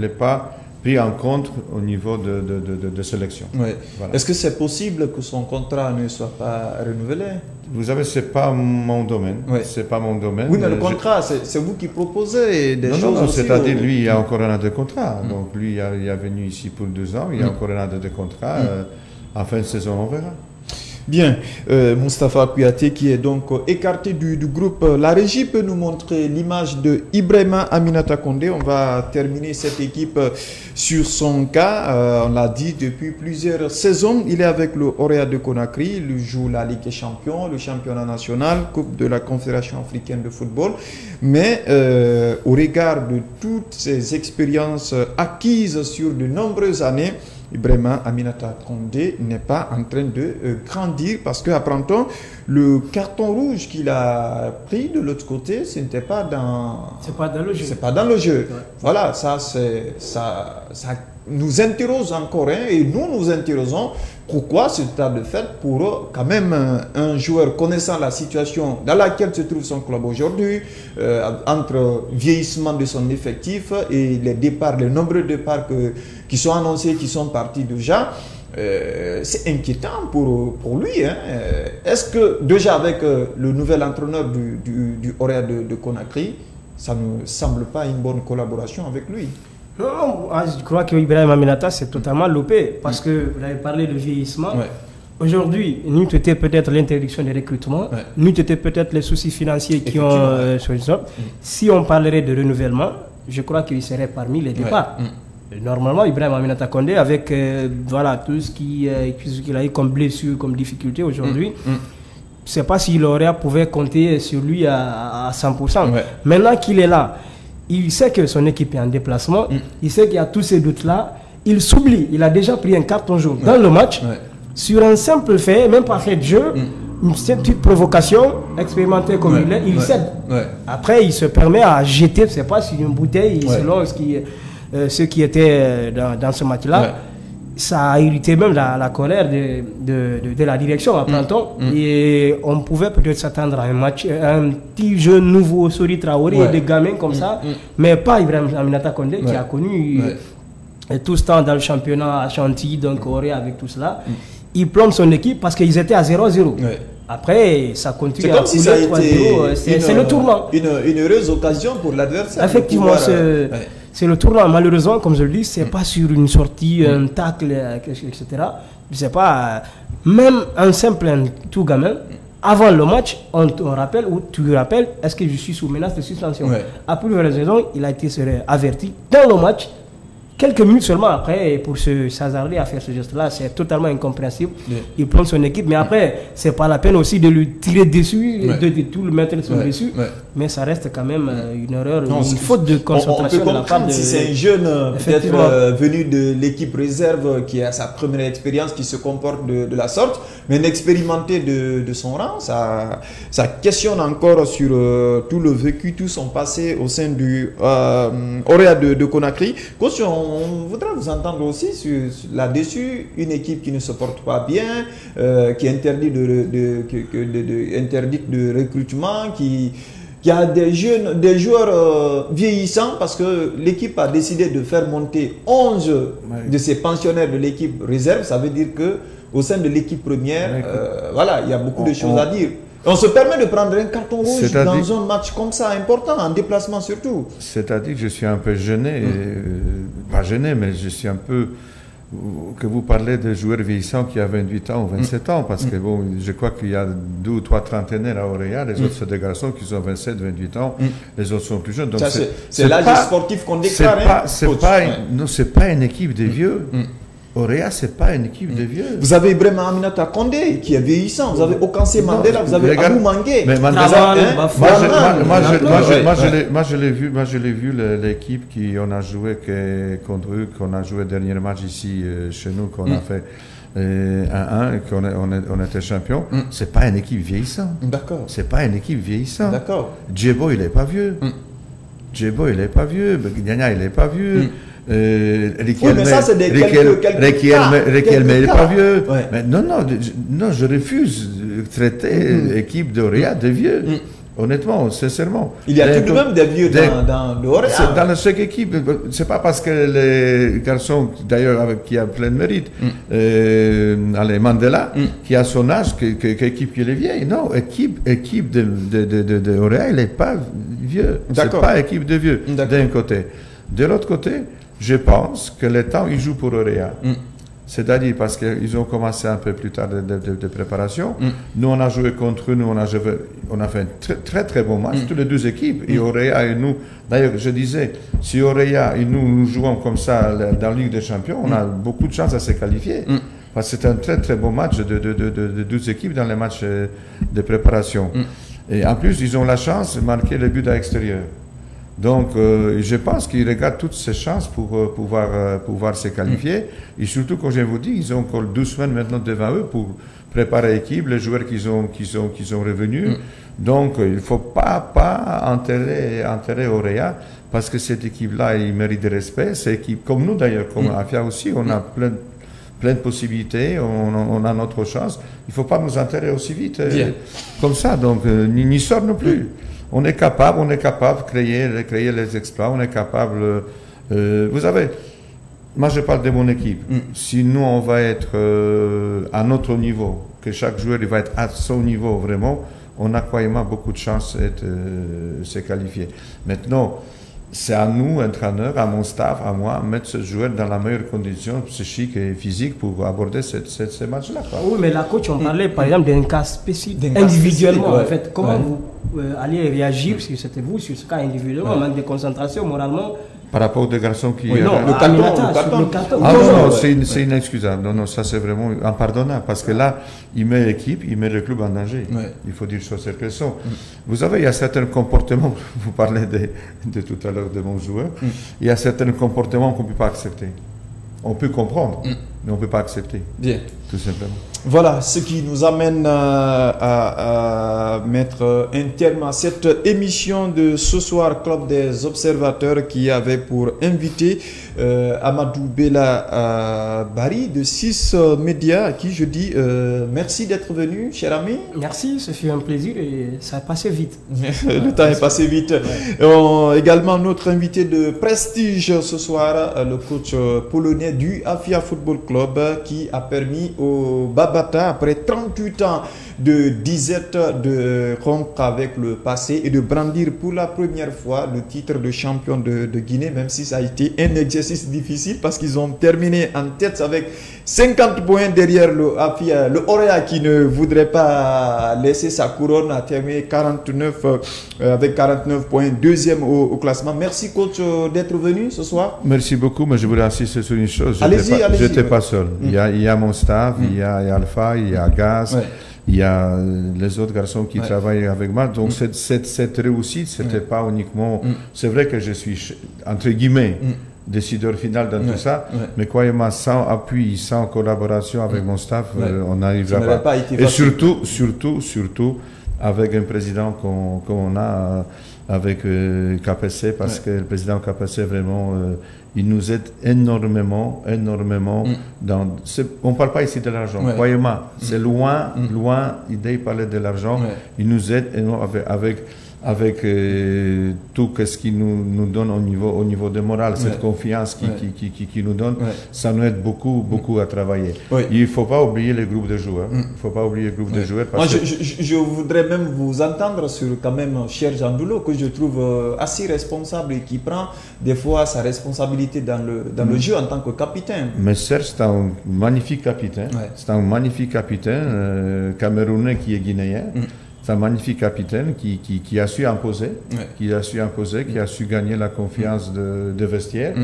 pas pris en compte au niveau de sélection. Ouais. Voilà. Est-ce que c'est possible que son contrat ne soit pas renouvelé? Vous savez, c'est pas mon domaine. Ouais. C'est pas mon domaine. Oui, mais le contrat, c'est vous qui proposez des choses. Non, c'est-à-dire lui, il y a encore un an de contrat. Donc lui, il est venu ici pour 2 ans. Il y a encore un an de contrat. En fin de saison, on verra. Bien, Moustapha Kouyaté qui est donc écarté du groupe. La régie peut nous montrer l'image de Ibrahima Aminata Condé. On va terminer cette équipe sur son cas. On l'a dit depuis plusieurs saisons. Il est avec le Orea de Conakry. Il joue la Ligue des Champions, le championnat national, Coupe de la Confédération africaine de football. Mais au regard de toutes ces expériences acquises sur de nombreuses années, Ibrahima Aminata Condé n'est pas en train de grandir parce qu'à Printemps, le carton rouge qu'il a pris de l'autre côté, ce n'était pas dans... C'est pas dans le jeu. C'est pas dans le jeu. Ouais. Voilà, ça nous interroge encore et nous interrogeons pourquoi ce tas de fait pour quand même un joueur connaissant la situation dans laquelle se trouve son club aujourd'hui, entre vieillissement de son effectif et les départs, les nombreux départs qui sont annoncés, qui sont partis déjà. C'est inquiétant pour lui. Hein. Est-ce que déjà avec le nouvel entraîneur du Orea de Conakry, ça ne semble pas une bonne collaboration avec lui? Non, je crois que Ibrahima Aminata c'est totalement loupé parce que vous avez parlé de vieillissement. Ouais. Aujourd'hui, nous était peut-être l'interdiction des recrutements, nous était peut-être les soucis financiers qui ont si on parlerait de renouvellement, je crois qu'il serait parmi les départs. Normalement, Ibrahima Aminata Condé, avec voilà, tout ce qu'il a eu comme blessure, comme difficulté aujourd'hui, je ne sais pas si l'Orea pouvait compter sur lui à 100%. Ouais. Maintenant qu'il est là, il sait que son équipe est en déplacement, il sait qu'il y a tous ces doutes-là, il s'oublie, il a déjà pris un carton jaune dans le match. sur un simple fait, même pas fait de jeu, une petite provocation, expérimentée comme il est, il cède. Après, il se permet à jeter, je ne sais pas, sur une bouteille, selon ce qui était dans ce match-là. Ça a irrité même la colère de la direction à Planton. Et on pouvait peut-être s'attendre à un match, un petit jeu nouveau, Sori Traoré, et des gamins comme ça, mais pas Ibrahim Aminata Condé qui a connu tout ce temps dans le championnat à Chantilly, donc Corée avec tout cela. Il plombe son équipe parce qu'ils étaient à 0-0. Après, ça continue à couler 3-0. C'est le tournant. Une heureuse occasion pour l'adversaire. Effectivement, c'est le tournant. Malheureusement, comme je le dis, c'est pas sur une sortie, un tacle, etc. Je sais pas, même un simple tout gamin, avant le match, on rappelle, ou tu rappelles, est-ce que je suis sous menace de suspension? À plusieurs raisons, il a été averti dans le match. Quelques minutes seulement après, pour se s'hasarder à faire ce geste-là, c'est totalement incompréhensible. Il plombe son équipe, mais après, c'est pas la peine aussi de lui tirer dessus, de tout le mettre sur dessus. Mais ça reste quand même une erreur, une faute de concentration de la part de... Si c'est un jeune, peut-être venu de l'équipe réserve, qui a sa première expérience, qui se comporte de la sorte, mais inexpérimenté de son rang, ça questionne encore sur tout le vécu, tout son passé au sein du Orea de Conakry. On voudrait vous entendre aussi là-dessus, une équipe qui ne se porte pas bien, qui est interdite de recrutement, qui a des joueurs vieillissants, parce que l'équipe a décidé de faire monter 11 de ses pensionnaires de l'équipe réserve. Ça veut dire que au sein de l'équipe première, voilà, il y a beaucoup de choses à dire. On se permet de prendre un carton rouge dans un match comme ça, important, en déplacement surtout. C'est-à-dire que je suis un peu gêné, pas gêné, mais je suis un peu... Que vous parlez de joueurs vieillissants qui ont 28 ans ou 27 ans, parce que bon, je crois qu'il y a 2 ou 3 trentenaires à Orea, les autres sont des garçons qui ont 27, 28 ans, les autres sont plus jeunes. Donc c'est l'âge sportif qu'on déclare. C'est pas une équipe de vieux. Orea, c'est pas une équipe de vieux. Vous avez Ibrahim Aminata Condé qui est vieillissant. Vous avez Okansé Mandela, vous avez Abou Mangué. Moi, je l'ai vu l'équipe qu'on a joué contre eux, qu'on a joué dernier match ici chez nous, qu'on a fait 1-1 et qu'on était champion. C'est pas une équipe vieillissante. D'accord. C'est pas une équipe vieillissante. D'accord. Djebo, il est pas vieux. Djebo, il est pas vieux. Gagna, il est pas vieux. Mais ça, c'est des quelques Riquelme, il n'est pas vieux. Mais non, je refuse de traiter l'équipe d'Orea de vieux. Honnêtement, sincèrement. Il y a tout de même des vieux dans l'Orea. Dans chaque équipe, c'est pas parce que les garçons, d'ailleurs, qui a plein de mérite, allez, Mandela, qui a son âge, qu'équipe qui est vieille. Non, équipe de Orea, il n'est pas vieux. C'est pas équipe de vieux, d'un côté. De l'autre côté, je pense que le temps, ils jouent pour Orea. C'est-à-dire parce qu'ils ont commencé un peu plus tard de préparation. Nous, on a joué contre eux, on a fait un très très bon match, toutes les deux équipes, et Orea et nous. D'ailleurs, je disais, si Orea et nous jouons comme ça dans la Ligue des Champions, on a beaucoup de chances à se qualifier. Parce que c'est un très très bon match de deux équipes dans les matchs de préparation. Et en plus, ils ont la chance de marquer le but à l'extérieur. Donc, je pense qu'ils regardent toutes ces chances pour pouvoir se qualifier. Et surtout, comme je vous dis, ils ont encore 12 semaines maintenant devant eux pour préparer l'équipe, les joueurs qui sont revenus. Donc, il ne faut pas enterrer Orea, parce que cette équipe-là, il mérite de respect. C'est une équipe comme nous d'ailleurs, comme Afia aussi, on a plein de possibilités, on a notre chance. Il ne faut pas nous enterrer aussi vite, comme ça. Donc, n'y sort non plus. On est capable de créer les exploits, on est capable... vous savez, moi je parle de mon équipe. Si nous, on va être à notre niveau, que chaque joueur il va être à son niveau vraiment, on a croyez-moi beaucoup de chances de se qualifier. Maintenant, c'est à nous, entraîneurs, à mon staff, à moi, mettre ce joueur dans la meilleure condition psychique et physique pour aborder ces matchs-là. Oui, mais la coach, on parlait par exemple d'un cas spécifique, individuellement. En fait, comment vous allez réagir, si c'était vous, sur ce cas individuellement, manque de concentration, moralement? Par rapport aux garçons qui... Oui, non, le carton. Ah non, c'est inexcusable. Non, ça c'est vraiment impardonnable. Parce que là, il met l'équipe, il met le club en danger. Il faut dire choses qu'elles sont. Vous savez, il y a certains comportements, vous parlez de tout à l'heure de mon joueur, il y a certains comportements qu'on ne peut pas accepter. On peut comprendre, mais on ne peut pas accepter. Bien. tout simplement. Voilà ce qui nous amène à mettre un terme à cette émission de ce soir, Club des Observateurs, qui avait pour invité Amadou Bella Bari de 6 Médias, à qui je dis merci d'être venu, cher ami. Merci, ce fut un plaisir et ça a passé vite. Le temps est passé vite. Ouais. Également notre invité de prestige ce soir, le coach polonais du Afia Football Club, qui a permis au Babata, après 38 ans de disette, de rompre avec le passé et de brandir pour la première fois le titre de champion de Guinée, même si ça a été un exercice difficile parce qu'ils ont terminé en tête avec 50 points derrière le Afia. Le Orea, qui ne voudrait pas laisser sa couronne, a terminé 49 avec 49 points, deuxième au classement. Merci coach d'être venu ce soir. Merci beaucoup, mais je voudrais insister sur une chose. Allez-y. Je n'étais pas seul. Il y a mon staff, il y a Alpha, il y a Gaz, il y a les autres garçons qui travaillent avec moi. Donc cette réussite, c'était pas uniquement... C'est vrai que je suis, entre guillemets, décideur final dans tout ça, mais croyez-moi, sans appui, sans collaboration avec mon staff, on n'arrivera pas. Et surtout, avec un président qu'on a avec KPC, parce que le président KPC, vraiment, il nous aide énormément. On ne parle pas ici de l'argent, croyez-moi, c'est loin, il parlait de l'argent, il nous aide avec tout ce qu'il nous donne au niveau de morale, cette confiance qu'il nous donne, ça nous aide beaucoup à travailler. Il ne faut pas oublier les groupes de joueurs. Moi, je voudrais même vous entendre sur quand même cher Jean Doulo, que je trouve assez responsable et qui prend des fois sa responsabilité dans le jeu en tant que capitaine. Mais Serge, c'est un magnifique capitaine. C'est un magnifique capitaine camerounais qui est guinéen. C'est un magnifique capitaine qui a su imposer, qui a su gagner la confiance de vestiaire.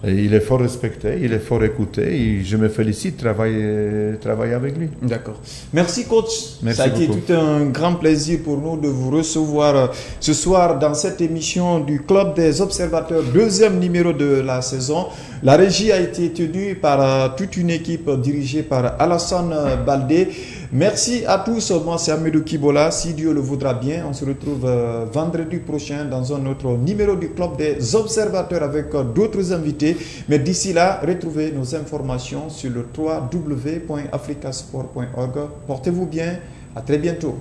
Et il est fort respecté, il est fort écouté et je me félicite de travailler avec lui. D'accord. Merci coach. Merci Ça a été beaucoup. tout un grand plaisir pour nous de vous recevoir ce soir dans cette émission du Club des Observateurs, deuxième numéro de la saison. La régie a été tenue par toute une équipe dirigée par Alassane Baldé. Merci à tous. Moi, c'est Amidou Kibola. Si Dieu le voudra bien, on se retrouve vendredi prochain dans un autre numéro du Club des Observateurs avec d'autres invités. Mais d'ici là, retrouvez nos informations sur le www.africasport.org. Portez-vous bien. À très bientôt.